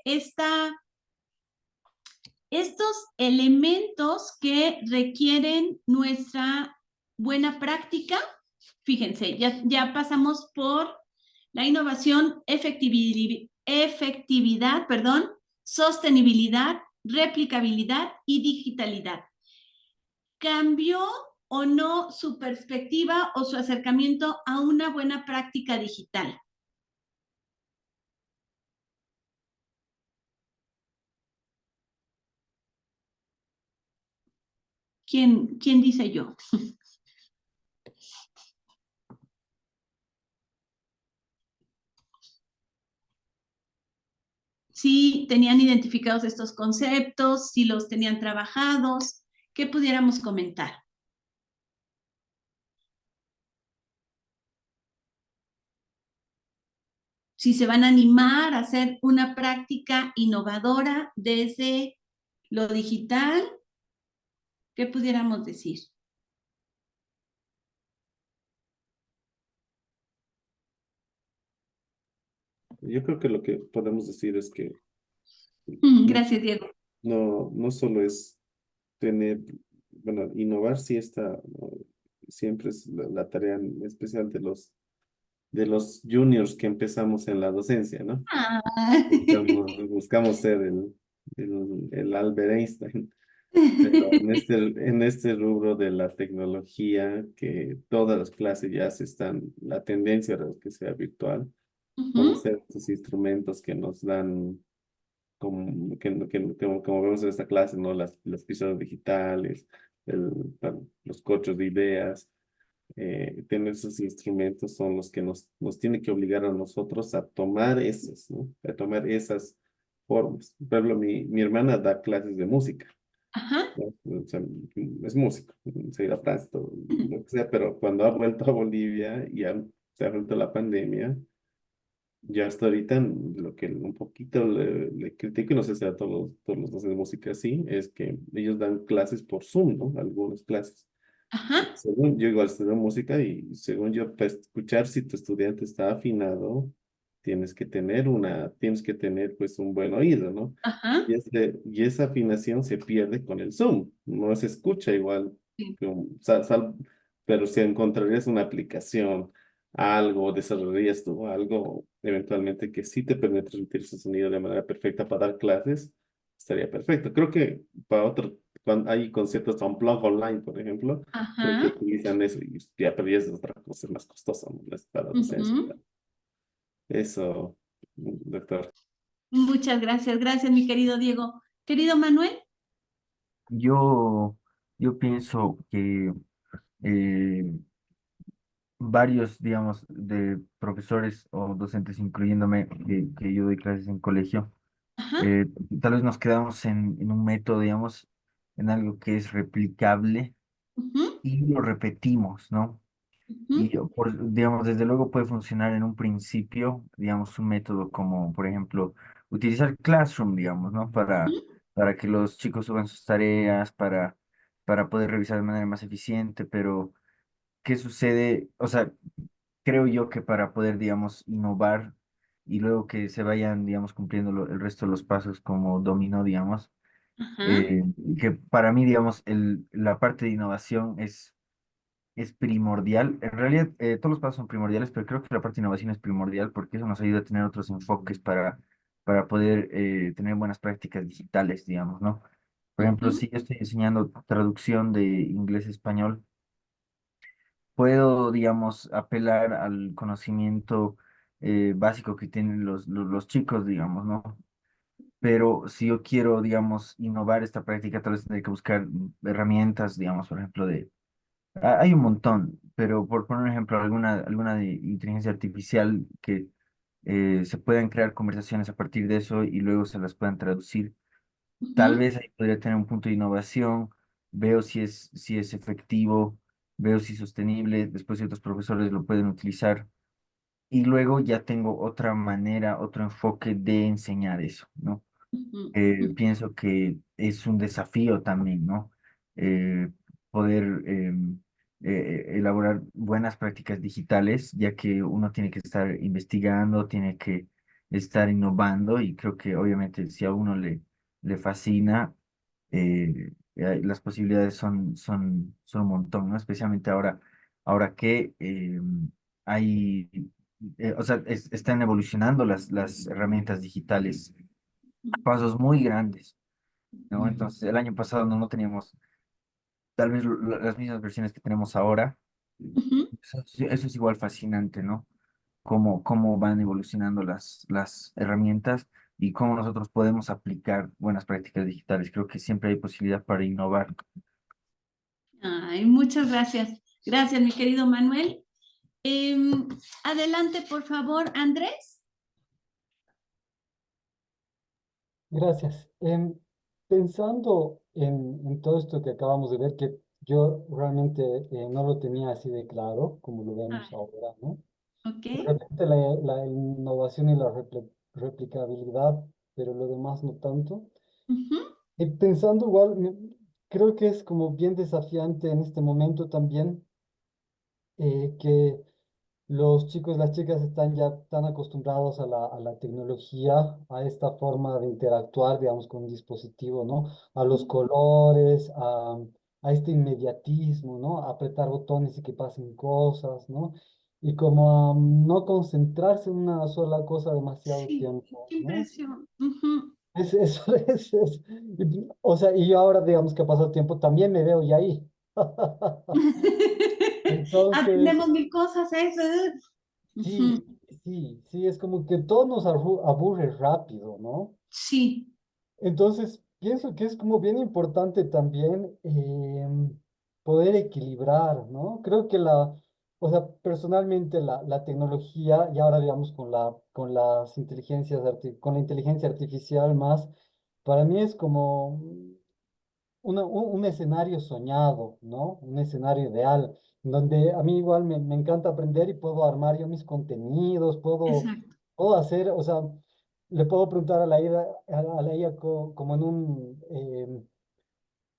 estos elementos que requieren nuestra buena práctica. Fíjense, ya pasamos por la innovación, efectividad, sostenibilidad, replicabilidad y digitalidad. ¿Cambió o no su perspectiva o su acercamiento a una buena práctica digital? ¿Quién dice yo? Si tenían identificados estos conceptos, si los tenían trabajados, ¿qué pudiéramos comentar? Si se van a animar a hacer una práctica innovadora desde lo digital, ¿qué pudiéramos decir? Yo creo que lo que podemos decir es que Gracias, Diego. no solo es tener, bueno, innovar sí está, ¿no? Siempre es la tarea en especial de los juniors que empezamos en la docencia, ¿no? Ah. Buscamos ser el Albert Einstein, pero en este rubro de la tecnología, que todas las clases ya se están, la tendencia es que sea virtual, conocer estos instrumentos que nos dan, como vemos en esta clase, ¿no? Las pizarras digitales, los cochos de ideas, tener esos instrumentos son los que nos tienen que obligar a nosotros a tomar esos, ¿no? A tomar esas formas. Por ejemplo, mi hermana da clases de música, Ajá. ¿no? O sea, es músico, se irá a Francia, todo, lo que sea, pero cuando ha vuelto a Bolivia y se ha vuelto la pandemia, ya hasta ahorita lo que un poquito le critico, y no sé si a todos los docentes de música así, es que ellos dan clases por Zoom, ¿no? Algunas clases. Ajá. Según yo igual estudio música y según yo, para escuchar si tu estudiante está afinado, tienes que tener pues un buen oído, ¿no? Ajá. Y esa afinación se pierde con el Zoom, no se escucha igual Sí. Pero si encontrarías una aplicación, algo, desarrollarías tú algo eventualmente que sí te permite transmitir ese sonido de manera perfecta para dar clases, estaría perfecto. Creo que para otro, cuando hay conceptos Unplug Online, por ejemplo, creo que Ajá. utilizan eso y ya, pero ya es otra cosa, es más costosa, ¿no? No es para docencia. Ujú. Eso, doctor. Muchas gracias, gracias, mi querido Diego. Querido Manuel. Yo, yo pienso que eh, varios, digamos, de profesores o docentes, incluyéndome, que yo doy clases en colegio, Ajá. eh, tal vez nos quedamos en un método, digamos, en algo que es replicable Ujú, y lo repetimos, ¿no? Y, ujú, digamos, desde luego puede funcionar en un principio, digamos, un método como, por ejemplo, utilizar Classroom, digamos, ¿no? ujú, Para que los chicos suban sus tareas, para poder revisar de manera más eficiente, pero ¿qué sucede? O sea, creo yo que para poder, digamos, innovar y luego que se vayan, digamos, cumpliendo el resto de los pasos como dominó, digamos, ajá. eh, que para mí, digamos, la parte de innovación es primordial. En realidad, todos los pasos son primordiales, pero creo que la parte de innovación es primordial porque eso nos ayuda a tener otros enfoques para poder tener buenas prácticas digitales, digamos, ¿no? Por ejemplo, Ujú, si yo estoy enseñando traducción de inglés a español, puedo, digamos, apelar al conocimiento básico que tienen los chicos, digamos, ¿no? Pero si yo quiero, digamos, innovar esta práctica, tal vez tendré que buscar herramientas, digamos, por ejemplo, hay un montón, pero por poner un ejemplo, alguna de inteligencia artificial que se puedan crear conversaciones a partir de eso y luego se las puedan traducir. Tal ujú, vez ahí podría tener un punto de innovación, veo si es efectivo, veo si es sostenible, después si otros profesores lo pueden utilizar y luego ya tengo otra manera, otro enfoque de enseñar eso, ¿no? ujú, Pienso que es un desafío también, ¿no? Eh, Poder elaborar buenas prácticas digitales, ya que uno tiene que estar investigando, tiene que estar innovando y creo que obviamente si a uno le fascina, las posibilidades son un montón, ¿no? Especialmente ahora que hay, o sea, están evolucionando las herramientas digitales a pasos muy grandes, ¿no? Entonces, el año pasado no teníamos tal vez las mismas versiones que tenemos ahora. ujú. Eso es igual fascinante, ¿no? Cómo van evolucionando las herramientas y cómo nosotros podemos aplicar buenas prácticas digitales. Creo que siempre hay posibilidad para innovar. Ay, muchas gracias. Gracias, mi querido Manuel. Em, Adelante, por favor, Andrés. Gracias. Pensando en todo esto que acabamos de ver, que yo realmente no lo tenía así de claro, como lo Ah, vemos ahora, ¿no? ok. De repente la innovación y la replicabilidad, pero lo demás no tanto. Ujú, Y pensando igual, creo que es como bien desafiante en este momento también que los chicos, las chicas están ya tan acostumbrados a la tecnología, a esta forma de interactuar, digamos, con un dispositivo, ¿no? A los colores, a este inmediatismo, ¿no? A apretar botones y que pasen cosas, ¿no? Y como a no concentrarse en una sola cosa demasiado sí, tiempo, qué ¿no? impresión. Ujú. Eso o sea, y yo ahora, digamos que ha pasado tiempo, también me veo ya ahí. Entonces, Aprendemos mil cosas, eso. sí, Ujú, sí, es como que todo nos aburre rápido, ¿no? sí. Entonces, pienso que es como bien importante también poder equilibrar, ¿no? Creo que o sea, personalmente la tecnología, y ahora digamos con las inteligencias, con la inteligencia artificial más, para mí es como un escenario soñado, ¿no? Un escenario ideal, donde a mí igual me encanta aprender y puedo armar yo mis contenidos, Exacto. puedo hacer, o sea, le puedo preguntar a la IA, a la IA como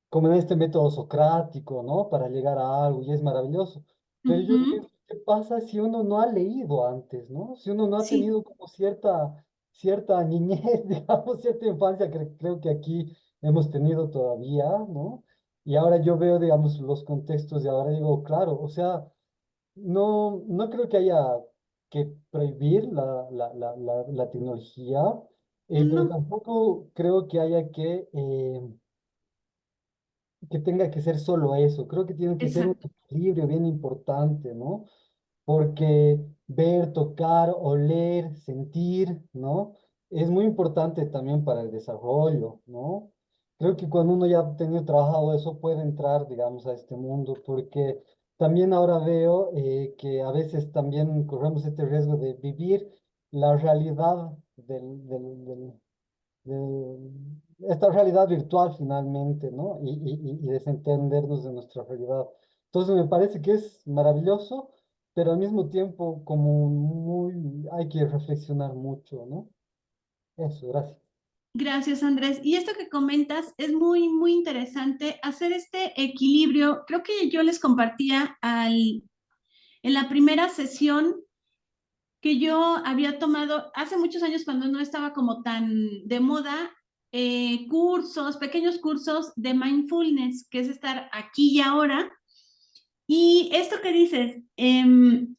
como en este método socrático, ¿no? Para llegar a algo y es maravilloso. Pero yo Ujú, pienso, ¿qué pasa si uno no ha leído antes, ¿no? Si uno no ha sí. tenido como cierta niñez, digamos, cierta infancia que creo que aquí hemos tenido todavía, ¿no? Y ahora yo veo, digamos, los contextos y ahora digo, claro, o sea, no creo que haya que prohibir la tecnología, pero No, tampoco creo que haya que tenga que ser solo eso. Creo que tiene que ser un exacto. equilibrio bien importante, ¿no? Porque ver, tocar, oler, sentir, ¿no? Es muy importante también para el desarrollo, ¿no? Creo que cuando uno ya ha tenido trabajado eso puede entrar, digamos, a este mundo, porque también ahora veo que a veces también corremos este riesgo de vivir la realidad esta realidad virtual finalmente, ¿no? Y desentendernos de nuestra realidad. Entonces me parece que es maravilloso, pero al mismo tiempo como muy, hay que reflexionar mucho, ¿no? Eso, gracias. Gracias, Andrés. Y esto que comentas es muy, muy interesante, hacer este equilibrio. Creo que yo les compartía en la primera sesión que yo había tomado hace muchos años cuando no estaba como tan de moda, cursos, pequeños cursos de mindfulness, que es estar aquí y ahora. Y esto que dices,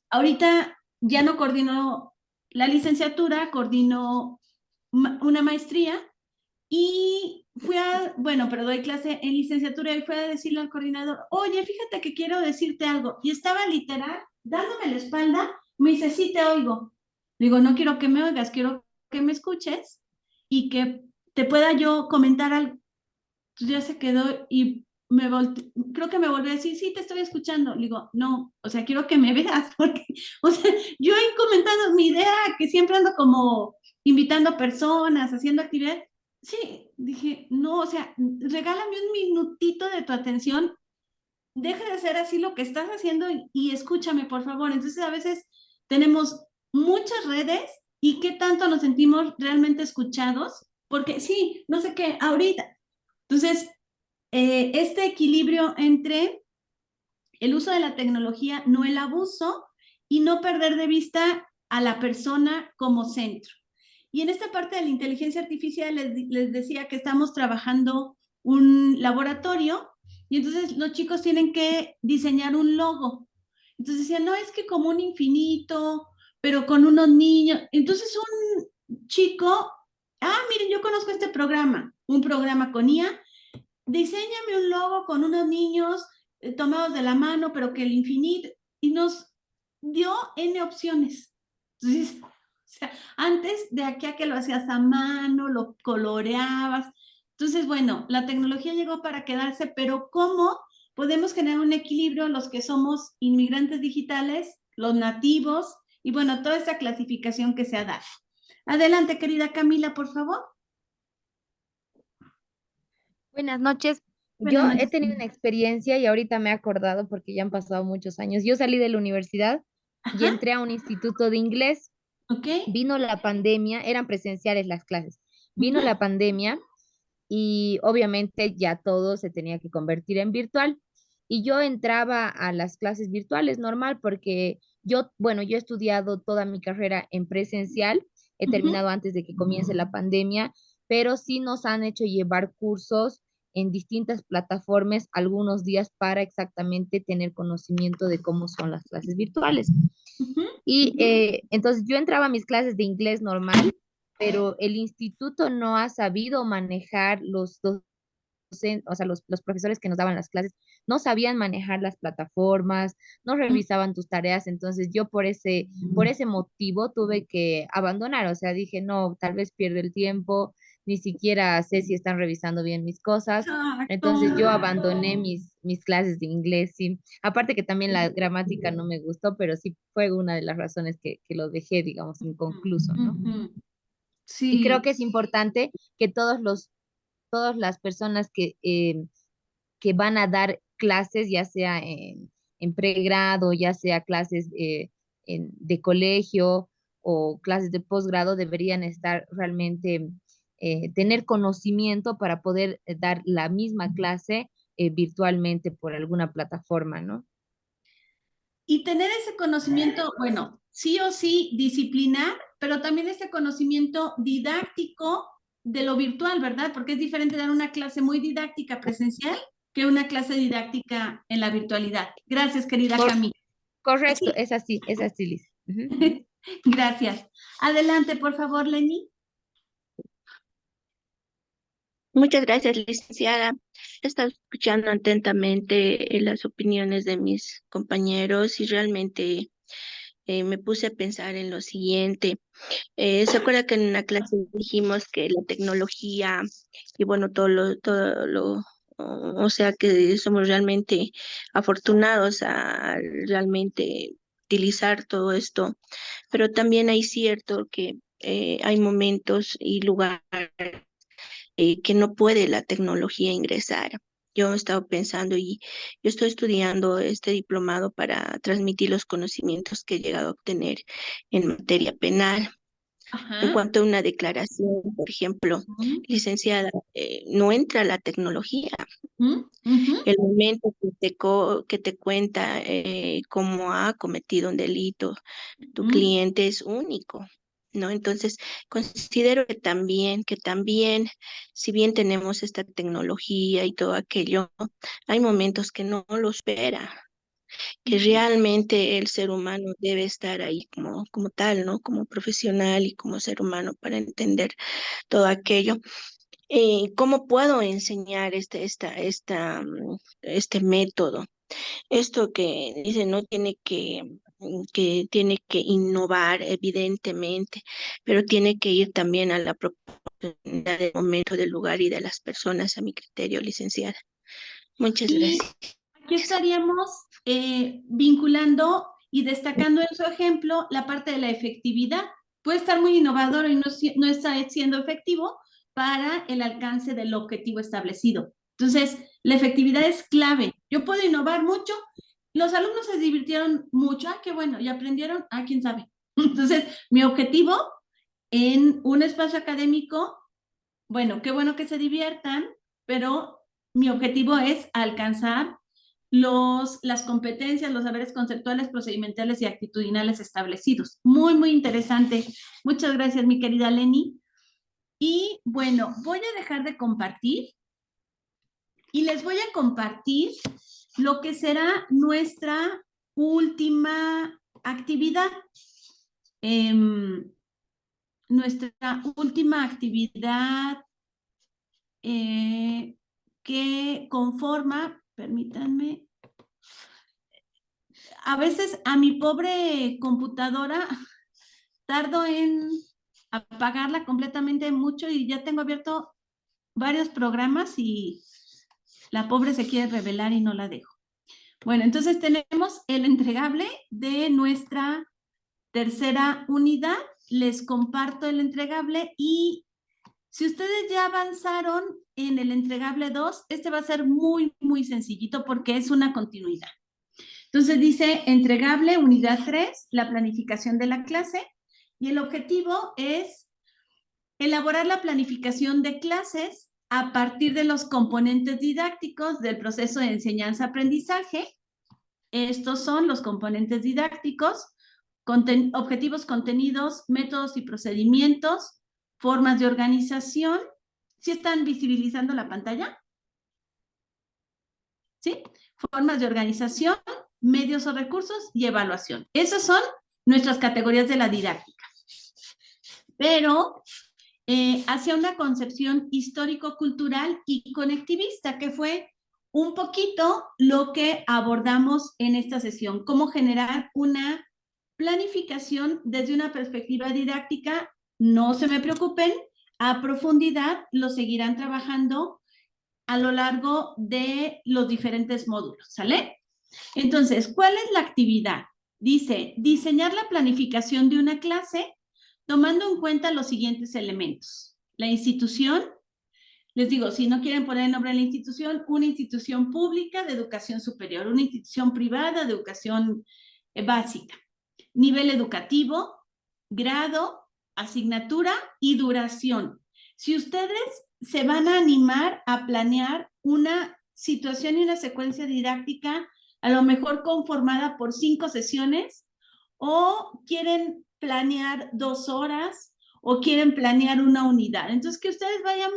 ahorita ya no coordino la licenciatura, coordino una maestría y bueno, pero doy clase en licenciatura y fui a decirle al coordinador, oye, fíjate que quiero decirte algo. Y estaba literal dándome la espalda, me dice, sí te oigo. Digo, no quiero que me oigas, quiero que me escuches y que te pueda yo comentar algo. Entonces ya se quedó y creo que me volvió a decir, sí, te estoy escuchando. Le digo, no, o sea, quiero que me veas, porque, o sea, yo he comentado mi idea, que siempre ando como invitando personas, haciendo actividades. Sí, dije, no, o sea, regálame un minutito de tu atención, deja de hacer así lo que estás haciendo y escúchame, por favor. Entonces, a veces tenemos muchas redes y qué tanto nos sentimos realmente escuchados, porque sí, no sé qué, ahorita. Entonces, este equilibrio entre el uso de la tecnología, no el abuso, y no perder de vista a la persona como centro. Y en esta parte de la inteligencia artificial les decía que estamos trabajando un laboratorio y entonces los chicos tienen que diseñar un logo. Entonces decían, no, es que como un infinito, pero con unos niños. Entonces un chico, miren, yo conozco este programa, un programa con IA, diséñame un logo con unos niños tomados de la mano, pero que el infinito, y nos dio N opciones. Entonces, o sea, antes de aquí a que lo hacías a mano, lo coloreabas. Entonces, bueno, la tecnología llegó para quedarse, pero ¿cómo podemos generar un equilibrio los que somos inmigrantes digitales, los nativos, y bueno, toda esta clasificación que se ha dado? Adelante, querida Camila, por favor. Buenas noches. Buenas Yo he noches. tenido una experiencia y ahorita me he acordado porque ya han pasado muchos años. Yo salí de la universidad y Ajá, entré a un instituto de inglés. ok. Vino la pandemia, eran presenciales las clases. Vino Ujú. la pandemia y obviamente ya todo se tenía que convertir en virtual. Y yo entraba a las clases virtuales normal porque yo, bueno, yo he estudiado toda mi carrera en presencial, he Ujú. terminado antes de que comience la pandemia, pero sí nos han hecho llevar cursos en distintas plataformas algunos días para exactamente tener conocimiento de cómo son las clases virtuales. Ujú. Y entonces yo entraba a mis clases de inglés normal, pero el instituto no ha sabido manejar o sea, los profesores que nos daban las clases no sabían manejar las plataformas, no revisaban tus tareas, entonces yo por ese motivo tuve que abandonar, o sea, dije, no, tal vez pierdo el tiempo, ni siquiera sé si están revisando bien mis cosas. Exacto. Entonces yo abandoné mis clases de inglés, sí. Aparte que también la gramática no me gustó, pero sí fue una de las razones que lo dejé, digamos, inconcluso, ¿no? Ujú. Y creo Sí, que es importante que todas las personas que van a dar clases, ya sea en pregrado, ya sea clases de colegio o clases de posgrado, deberían estar realmente, tener conocimiento para poder dar la misma clase virtualmente por alguna plataforma, ¿no? y tener ese conocimiento, bueno, sí o sí disciplinar, pero también ese conocimiento didáctico de lo virtual, ¿verdad? Porque es diferente dar una clase muy didáctica presencial que una clase didáctica en la virtualidad. Gracias, querida Cami. Correcto, Sí. es así, Liz. Ujú. Gracias. Adelante, por favor, Lenny. Muchas gracias, licenciada. He estado escuchando atentamente las opiniones de mis compañeros y realmente me puse a pensar en lo siguiente. ¿Se acuerda que en una clase dijimos que la tecnología y bueno, o sea que somos realmente afortunados a realmente utilizar todo esto, pero también hay cierto que hay momentos y lugares que no puede la tecnología ingresar? Yo he estado pensando y yo estoy estudiando este diplomado para transmitir los conocimientos que he llegado a obtener en materia penal. En Ajá. cuanto a una declaración, por ejemplo, licenciada, no entra la tecnología. El momento que te cuenta cómo ha cometido un delito, tu cliente es único, ¿no? Entonces, considero que también, si bien tenemos esta tecnología y todo aquello, hay momentos que no lo espera, que realmente el ser humano debe estar ahí como tal, ¿no? Como profesional y como ser humano para entender todo aquello. ¿Cómo puedo enseñar este método? Esto que dice no tiene que tiene que innovar, evidentemente, pero tiene que ir también a la proporcionalidad del momento, del lugar y de las personas, a mi criterio, licenciada. Muchas Y gracias. aquí estaríamos vinculando y destacando en su ejemplo la parte de la efectividad. Puede estar muy innovador y no está siendo efectivo para el alcance del objetivo establecido. Entonces, la efectividad es clave. Yo puedo innovar mucho. Los alumnos se divirtieron mucho. Ah, qué bueno. Y aprendieron. Ah, quién sabe. Entonces, mi objetivo en un espacio académico, bueno, qué bueno que se diviertan, pero mi objetivo es alcanzar las competencias, los saberes conceptuales, procedimentales y actitudinales establecidos. Muy, muy interesante. Muchas gracias, mi querida Lenny. Y bueno, voy a dejar de compartir y les voy a compartir lo que será nuestra última actividad. Nuestra última actividad que conforma, permítanme, a veces a mi pobre computadora tardo en apagarla completamente mucho y ya tengo abierto varios programas y la pobre se quiere revelar y no la dejo. Bueno, entonces tenemos el entregable de nuestra tercera unidad. Les comparto el entregable y si ustedes ya avanzaron en el entregable 2, este va a ser muy, muy sencillito porque es una continuidad. Entonces dice entregable unidad 3, la planificación de la clase, y el objetivo es elaborar la planificación de clases a partir de los componentes didácticos del proceso de enseñanza-aprendizaje. Estos son los componentes didácticos, objetivos, contenidos, métodos y procedimientos, formas de organización. ¿Sí están visibilizando la pantalla? ¿Sí? Formas de organización, medios o recursos y evaluación. Esas son nuestras categorías de la didáctica. Pero hacia una concepción histórico-cultural y conectivista, que fue un poquito lo que abordamos en esta sesión, cómo generar una planificación desde una perspectiva didáctica. No se me preocupen, a profundidad lo seguirán trabajando a lo largo de los diferentes módulos, ¿sale? Entonces, ¿cuál es la actividad? Dice, diseñar la planificación de una clase tomando en cuenta los siguientes elementos. La institución, les digo, si no quieren poner el nombre de la institución, una institución pública de educación superior, una institución privada de educación básica, nivel educativo, grado, asignatura y duración. Si ustedes se van a animar a planear una situación y una secuencia didáctica, a lo mejor conformada por 5 sesiones, o quieren planear 2 horas, o quieren planear una unidad. Entonces, que ustedes vayan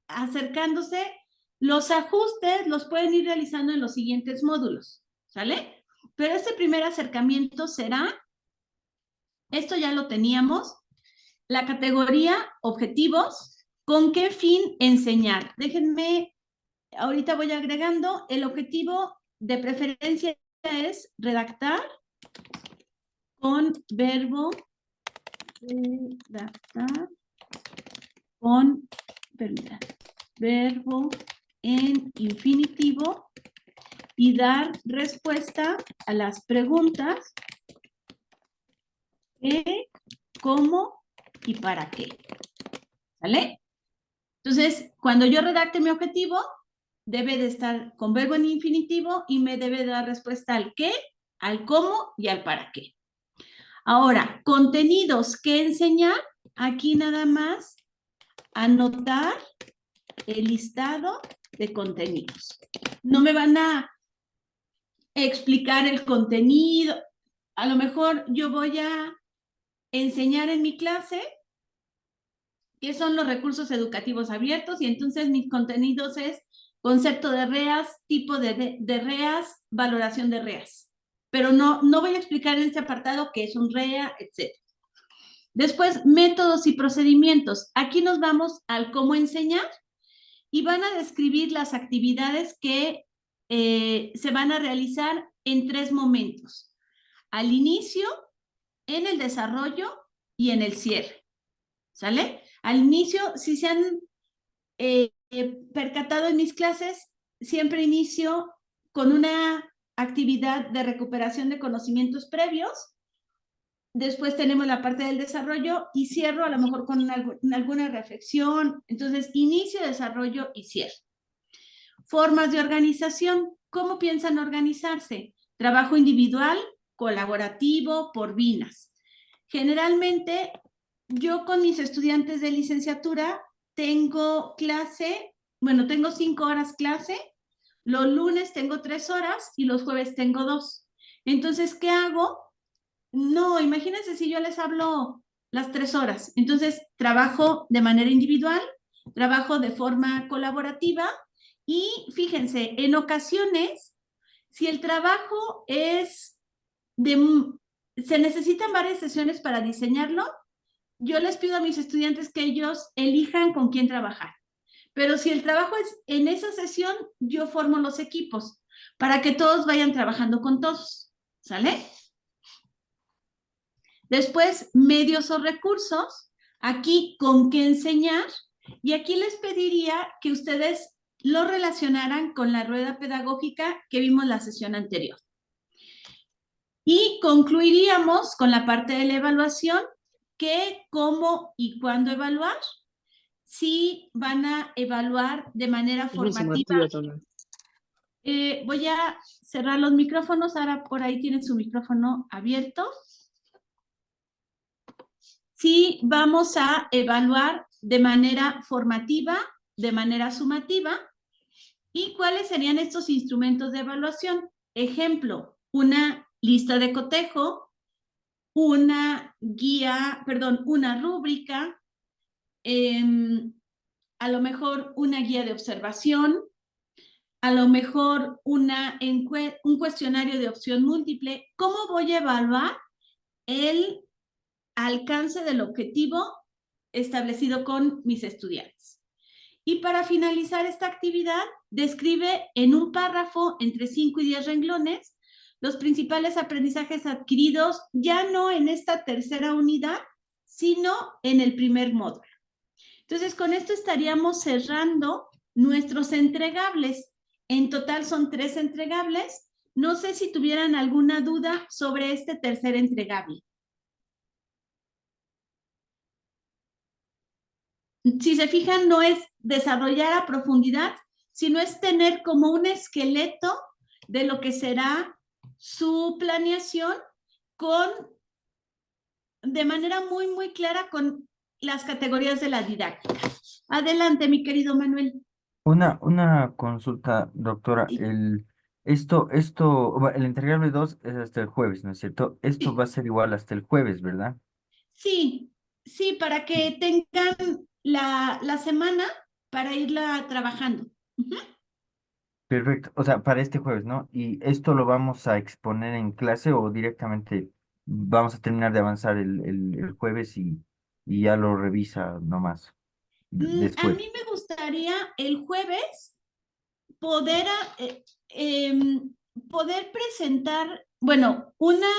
acercándose Los ajustes los pueden ir realizando en los siguientes módulos, ¿sale? Pero este primer acercamiento será, esto ya lo teníamos, la categoría objetivos, ¿con qué fin enseñar? Déjenme, ahorita voy agregando, el objetivo de preferencia es redactar con verbo, redactar con, permítanme, verbo en infinitivo y dar respuesta a las preguntas qué, cómo y para qué. ¿Vale? Entonces, cuando yo redacte mi objetivo, debe de estar con verbo en infinitivo y me debe dar respuesta al qué, al cómo y al para qué. Ahora, contenidos que enseñar, aquí nada más anotar el listado de contenidos. No me van a explicar el contenido. A lo mejor yo voy a enseñar en mi clase qué son los recursos educativos abiertos y entonces mis contenidos es concepto de REAS, tipo de REAS, valoración de REAS. Pero no voy a explicar en este apartado qué es un REA, etc. Después, métodos y procedimientos. Aquí nos vamos al cómo enseñar y van a describir las actividades que se van a realizar en 3 momentos. Al inicio, en el desarrollo y en el cierre. ¿Sale? Al inicio, si se han percatado en mis clases, siempre inicio con una actividad de recuperación de conocimientos previos. Después tenemos la parte del desarrollo y cierro a lo mejor con alguna reflexión. Entonces, inicio, desarrollo y cierre. Formas de organización. ¿Cómo piensan organizarse? Trabajo individual, colaborativo, por binas. Generalmente, yo con mis estudiantes de licenciatura tengo clase, bueno, tengo 5 horas clase, los lunes tengo 3 horas y los jueves tengo 2. Entonces, ¿qué hago? No, imagínense si yo les hablo las 3 horas. Entonces, trabajo de manera individual, trabajo de forma colaborativa y fíjense, en ocasiones, si el trabajo es se necesitan varias sesiones para diseñarlo, yo les pido a mis estudiantes que ellos elijan con quién trabajar. Pero si el trabajo es en esa sesión, yo formo los equipos para que todos vayan trabajando con todos. ¿Sale? Después, medios o recursos. Aquí, con qué enseñar. Y aquí les pediría que ustedes lo relacionaran con la rueda pedagógica que vimos la sesión anterior. Y concluiríamos con la parte de la evaluación, qué, cómo y cuándo evaluar. Si van a evaluar de manera formativa. Voy a cerrar los micrófonos. Ahora por ahí tienen su micrófono abierto. Si vamos a evaluar de manera formativa, de manera sumativa. ¿Y cuáles serían estos instrumentos de evaluación? Ejemplo, una lista de cotejo, una guía, perdón, una rúbrica, a lo mejor una guía de observación, a lo mejor un cuestionario de opción múltiple. ¿Cómo voy a evaluar el alcance del objetivo establecido con mis estudiantes? Y para finalizar esta actividad, describe en un párrafo entre 5 y 10 renglones los principales aprendizajes adquiridos, ya no en esta tercera unidad, sino en el primer módulo. Entonces, con esto estaríamos cerrando nuestros entregables. En total son 3 entregables. No sé si tuvieran alguna duda sobre este tercer entregable. Si se fijan, no es desarrollar a profundidad, sino es tener como un esqueleto de lo que será su planeación de manera muy, muy clara con las categorías de la didáctica. Adelante, mi querido Manuel. Una consulta, doctora. Sí. El entregable 2 es hasta el jueves, ¿no es cierto? Esto Sí. va a ser igual hasta el jueves, ¿verdad? Sí, para que tengan la semana para irla trabajando. Ujú. Perfecto. O sea, para este jueves, ¿no? ¿Y esto lo vamos a exponer en clase o directamente vamos a terminar de avanzar el jueves y ya lo revisa nomás A después? mí me gustaría el jueves poder, em, poder presentar, bueno, una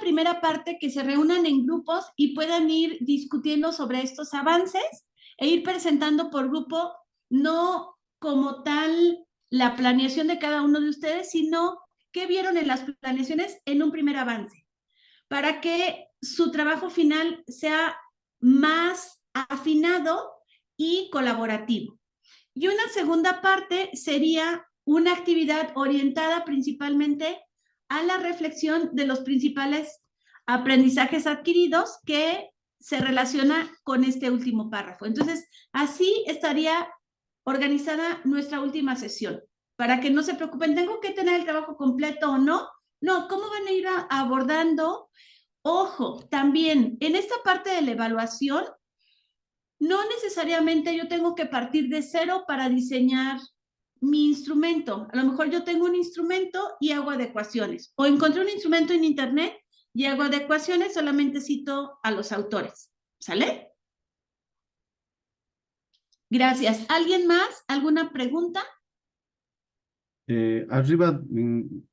primera parte que se reúnan en grupos y puedan ir discutiendo sobre estos avances e ir presentando por grupo, no como tal la planeación de cada uno de ustedes, sino qué vieron en las planeaciones en un primer avance, para que su trabajo final sea más afinado y colaborativo. Y una segunda parte sería una actividad orientada principalmente a la reflexión de los principales aprendizajes adquiridos que se relaciona con este último párrafo. Entonces, así estaría organizada nuestra última sesión, para que no se preocupen, ¿tengo que tener el trabajo completo o no? No, ¿cómo van a ir abordando? Ojo, también en esta parte de la evaluación, no necesariamente yo tengo que partir de cero para diseñar mi instrumento. A lo mejor yo tengo un instrumento y hago adecuaciones. O encontré un instrumento en internet y hago adecuaciones, solamente cito a los autores. ¿Sale? Gracias. ¿Alguien más? ¿Alguna pregunta? Arriba,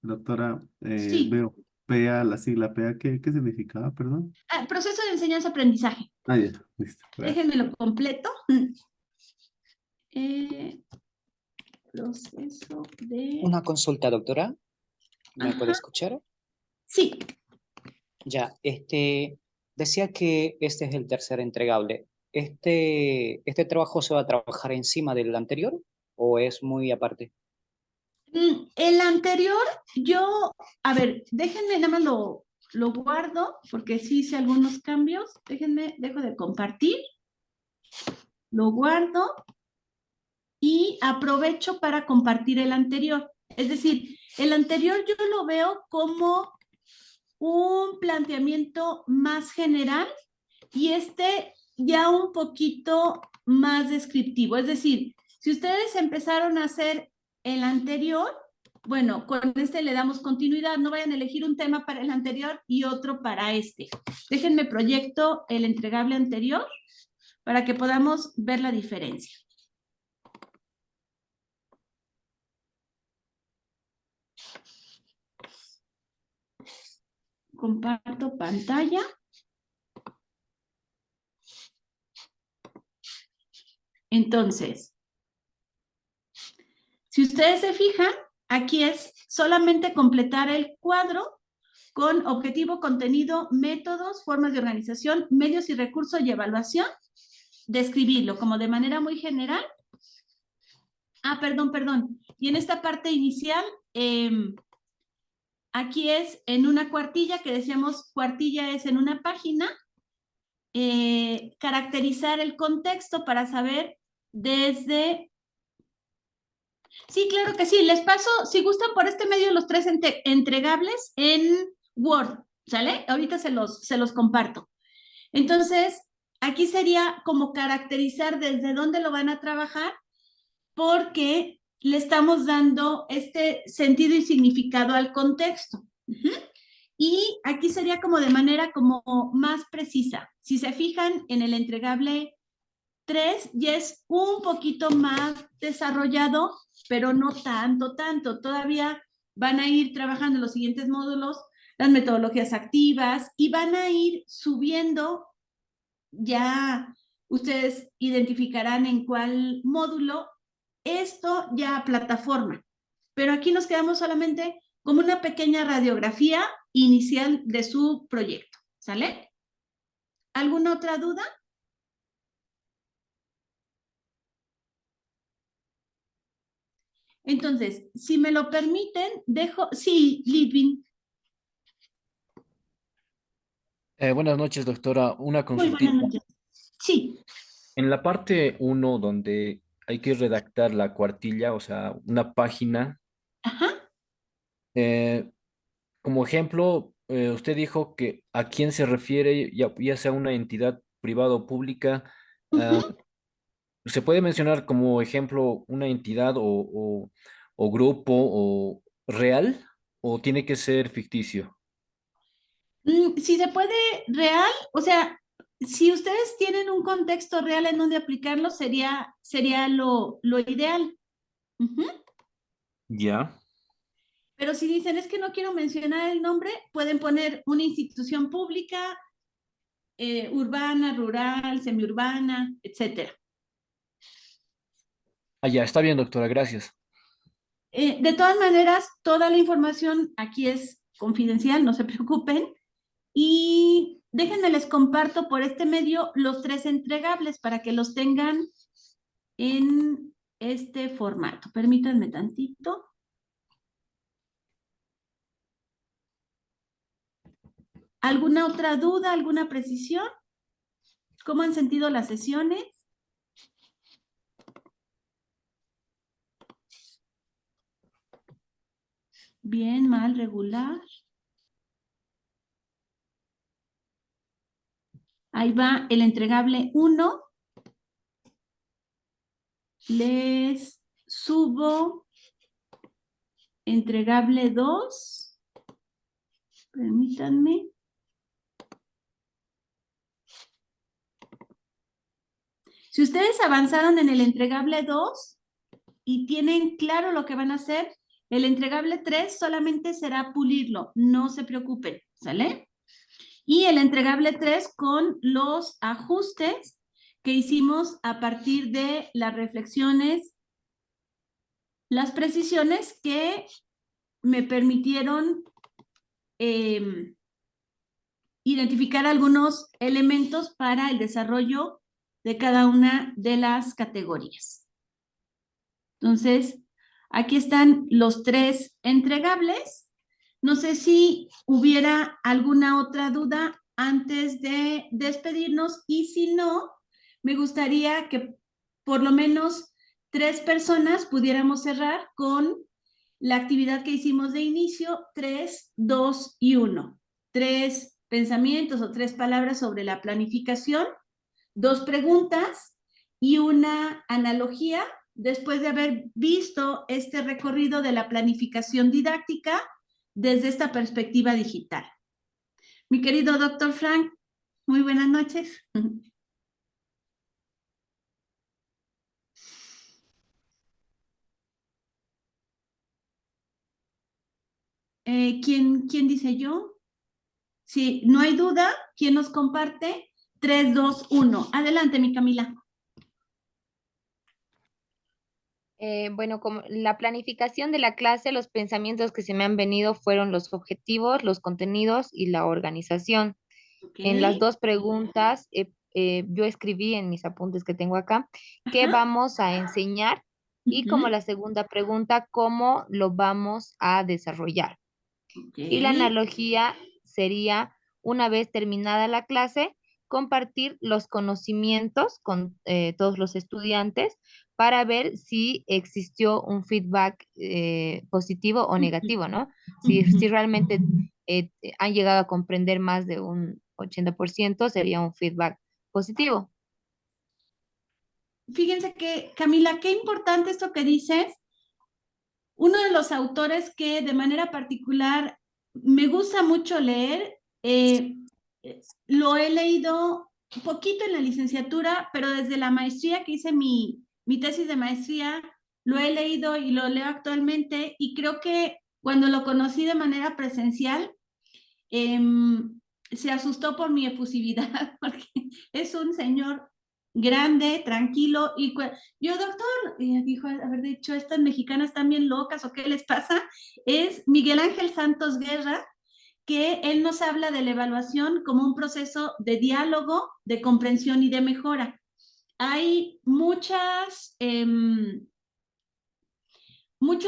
doctora, Sí. veo PA, la sigla PA. ¿Qué significaba, perdón? Proceso de enseñanza-aprendizaje. Ah, ya, listo, gracias. Déjenme lo completo. Proceso de... Una consulta, doctora. ¿Me puede Ajá. escuchar? Sí. Ya, decía que este es el tercer entregable. ¿Este trabajo se va a trabajar encima del anterior o es muy aparte? El anterior, a ver, déjenme, nada más lo guardo, porque sí hice algunos cambios. Déjenme, dejo de compartir, lo guardo y aprovecho para compartir el anterior. Es decir, el anterior yo lo veo como un planteamiento más general y este ya un poquito más descriptivo. Es decir, si ustedes empezaron a hacer el anterior, bueno, con este le damos continuidad, no vayan a elegir un tema para el anterior y otro para este. Déjenme proyecto el entregable anterior para que podamos ver la diferencia. Comparto pantalla. Entonces, si ustedes se fijan, aquí es solamente completar el cuadro con objetivo, contenido, métodos, formas de organización, medios y recursos y evaluación, describirlo como de manera muy general. Perdón. Y en esta parte inicial, aquí es en una cuartilla, que decíamos cuartilla es en una página, caracterizar el contexto para saber desde... Sí, claro que sí. Les paso, si gustan, por este medio los tres entregables en Word, ¿sale? Ahorita se los comparto. Entonces, aquí sería como caracterizar desde dónde lo van a trabajar, porque le estamos dando este sentido y significado al contexto. Y aquí sería como de manera como más precisa. Si se fijan en el entregable 3, ya es un poquito más desarrollado, pero no tanto. Todavía van a ir trabajando en los siguientes módulos, las metodologías activas, y van a ir subiendo, ya ustedes identificarán en cuál módulo, esto ya a plataforma. Pero aquí nos quedamos solamente como una pequeña radiografía inicial de su proyecto, ¿sale? ¿Alguna otra duda? Entonces, si me lo permiten, sí, Lidwin. Buenas noches, doctora. Una Muy buenas consultita. noches. Sí. En la parte uno donde hay que redactar la cuartilla, o sea, una página, Ajá. eh, como ejemplo, usted dijo que a quién se refiere, ya sea una entidad privada o pública. Uh -huh. ¿Se puede mencionar como ejemplo una entidad o grupo o real o tiene que ser ficticio? Si se puede real, o sea, si ustedes tienen un contexto real en donde aplicarlo, sería lo ideal. Ujú. Ya. Pero si dicen, es que no quiero mencionar el nombre, pueden poner una institución pública, urbana, rural, semiurbana, etcétera. Ah, ya, está bien, doctora, gracias. De todas maneras, toda la información aquí es confidencial, no se preocupen. Y déjenme les comparto por este medio los 3 entregables para que los tengan en este formato. Permítanme tantito. ¿Alguna otra duda, alguna precisión? ¿Cómo han sentido las sesiones? Bien, mal, regular. Ahí va el entregable 1. Les subo entregable 2. Permítanme. Si ustedes avanzaron en el entregable 2 y tienen claro lo que van a hacer, el entregable 3 solamente será pulirlo, no se preocupen, ¿sale? Y el entregable 3 con los ajustes que hicimos a partir de las reflexiones, las precisiones que me permitieron identificar algunos elementos para el desarrollo de cada una de las categorías. Entonces, aquí están los 3 entregables. No sé si hubiera alguna otra duda antes de despedirnos y si no, me gustaría que por lo menos 3 personas pudiéramos cerrar con la actividad que hicimos de inicio, 3, 2 y 1. 3 pensamientos o 3 palabras sobre la planificación, 2 preguntas y una analogía después de haber visto este recorrido de la planificación didáctica desde esta perspectiva digital. Mi querido doctor Frank, muy buenas noches. ¿Quién dice yo? Si no hay duda, ¿quién nos comparte? 3, 2, 1. Adelante, mi Camila. Bueno, como la planificación de la clase, los pensamientos que se me han venido fueron los objetivos, los contenidos y la organización. En las Ok. 2 preguntas, yo escribí en mis apuntes que tengo acá, qué Ajá. vamos a enseñar y como Ujú. la segunda pregunta, cómo lo vamos a desarrollar. Ok. Y la analogía sería, una vez terminada la clase, compartir los conocimientos con todos los estudiantes para ver si existió un feedback positivo o negativo, ¿no? Si realmente han llegado a comprender más de un 80%, sería un feedback positivo. Fíjense que, Camila, qué importante esto que dices. Uno de los autores que de manera particular me gusta mucho leer, lo he leído un poquito en la licenciatura, pero desde la maestría que hice mi tesis de maestría, lo he leído y lo leo actualmente y creo que cuando lo conocí de manera presencial, se asustó por mi efusividad, porque es un señor grande, tranquilo, y yo, doctor, dijo, haber dicho, estas mexicanas están bien locas, ¿o qué les pasa? Es Miguel Ángel Santos Guerra, que él nos habla de la evaluación como un proceso de diálogo, de comprensión y de mejora. Hay muchos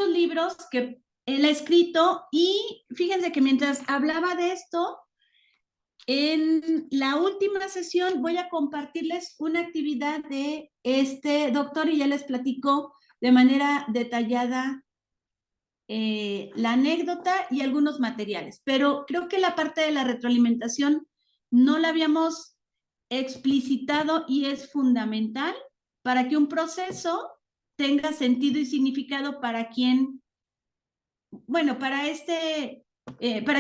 libros que él ha escrito y fíjense que mientras hablaba de esto, en la última sesión voy a compartirles una actividad de este doctor y ya les platico de manera detallada la anécdota y algunos materiales, pero creo que la parte de la retroalimentación no la habíamos explicitado y es fundamental para que un proceso tenga sentido y significado para quien, bueno, para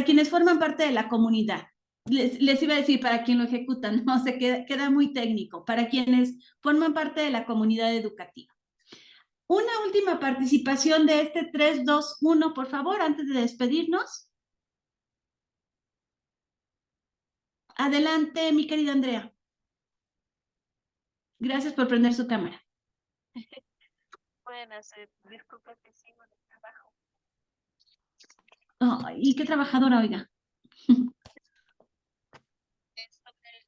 quienes forman parte de la comunidad. Les iba a decir para quien lo ejecutan, no, se queda muy técnico, para quienes forman parte de la comunidad educativa. Una última participación de este 3, 2, 1, por favor, antes de despedirnos. Adelante, mi querida Andrea. Gracias por prender su cámara. Buenas, disculpa que sigo en el trabajo. Oh, ¿y qué trabajadora, oiga?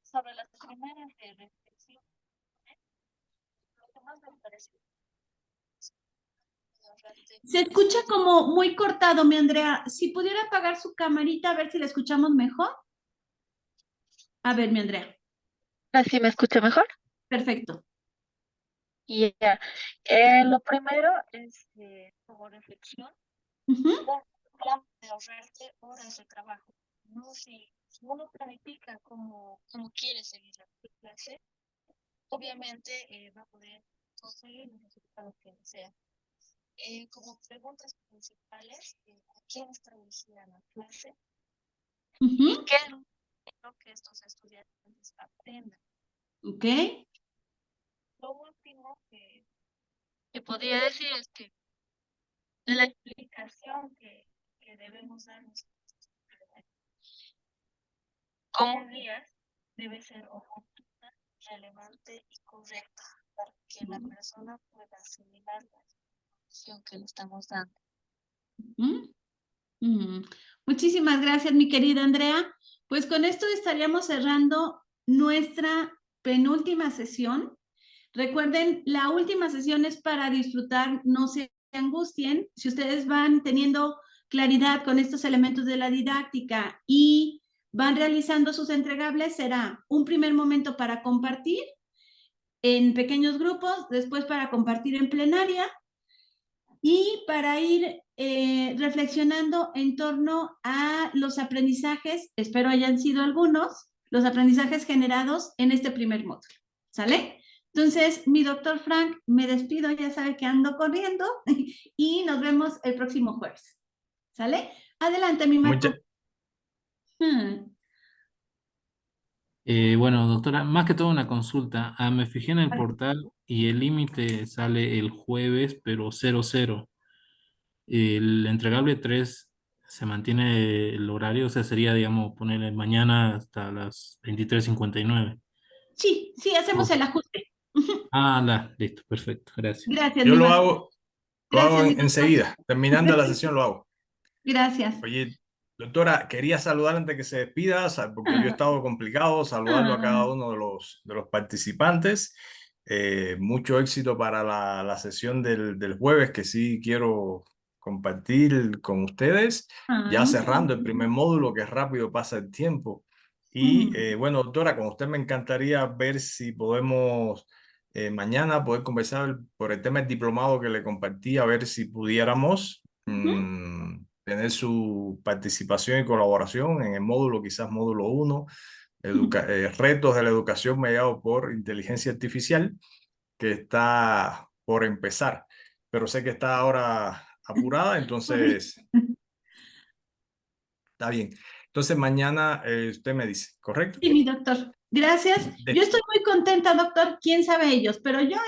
Sobre las primeras de reflexión, lo que más me parece. Se escucha como muy cortado, mi Andrea. Si pudiera apagar su camarita, a ver si la escuchamos mejor. A ver, mi Andrea. ¿Así me escucha mejor? Perfecto. Ya. Lo primero es como reflexión, un plan de ahorrarte horas de trabajo. No, si uno planifica cómo quiere seguir la clase, obviamente va a poder conseguir los resultados que desea. Como preguntas principales, ¿a quién está dirigida la clase? ¿Y qué es lo que estos estudiantes aprendan? Ok. Lo último que podría decir es que la explicación que debemos darnos como guías debe ser oportuna, relevante y correcta para que la persona pueda asimilar la información que le estamos dando. Muchísimas gracias, mi querida Andrea. Pues con esto estaríamos cerrando nuestra penúltima sesión. Recuerden, la última sesión es para disfrutar, no se angustien. Si ustedes van teniendo claridad con estos elementos de la didáctica y van realizando sus entregables, será un primer momento para compartir en pequeños grupos, después para compartir en plenaria y para ir reflexionando en torno a los aprendizajes, espero hayan sido algunos, los aprendizajes generados en este primer módulo. ¿Sale? Entonces, mi doctor Frank, me despido, ya sabe que ando corriendo y nos vemos el próximo jueves. ¿Sale? Adelante, mi Marco. Bueno, doctora, más que todo una consulta. Me fijé en el portal y el límite sale el jueves, pero 00. El entregable 3 se mantiene el horario, o sea, sería, digamos, ponerle mañana hasta las 23:59. Sí, hacemos el ajuste. Listo, perfecto, gracias. Gracias, Yo mi lo Marco. hago Gracias, mi doctor. enseguida. Terminando la sesión lo hago. Gracias. Oye, doctora, quería saludar antes que se despida, porque yo he estado complicado, saludarlo a cada uno de los participantes. Mucho éxito para la sesión del jueves, que sí quiero compartir con ustedes, ya cerrando el primer módulo, que rápido pasa el tiempo. Y bueno, doctora, con usted me encantaría ver si podemos mañana poder conversar por el tema del diplomado que le compartí, a ver si pudiéramos tener su participación y colaboración en el módulo, quizás módulo 1, retos de la educación mediados por inteligencia artificial, que está por empezar, pero sé que está ahora apurada, entonces está bien. Entonces mañana usted me dice, ¿correcto? Sí, mi doctor. Gracias. Yo estoy muy contenta, doctor. ¿Quién sabe ellos? Pero yo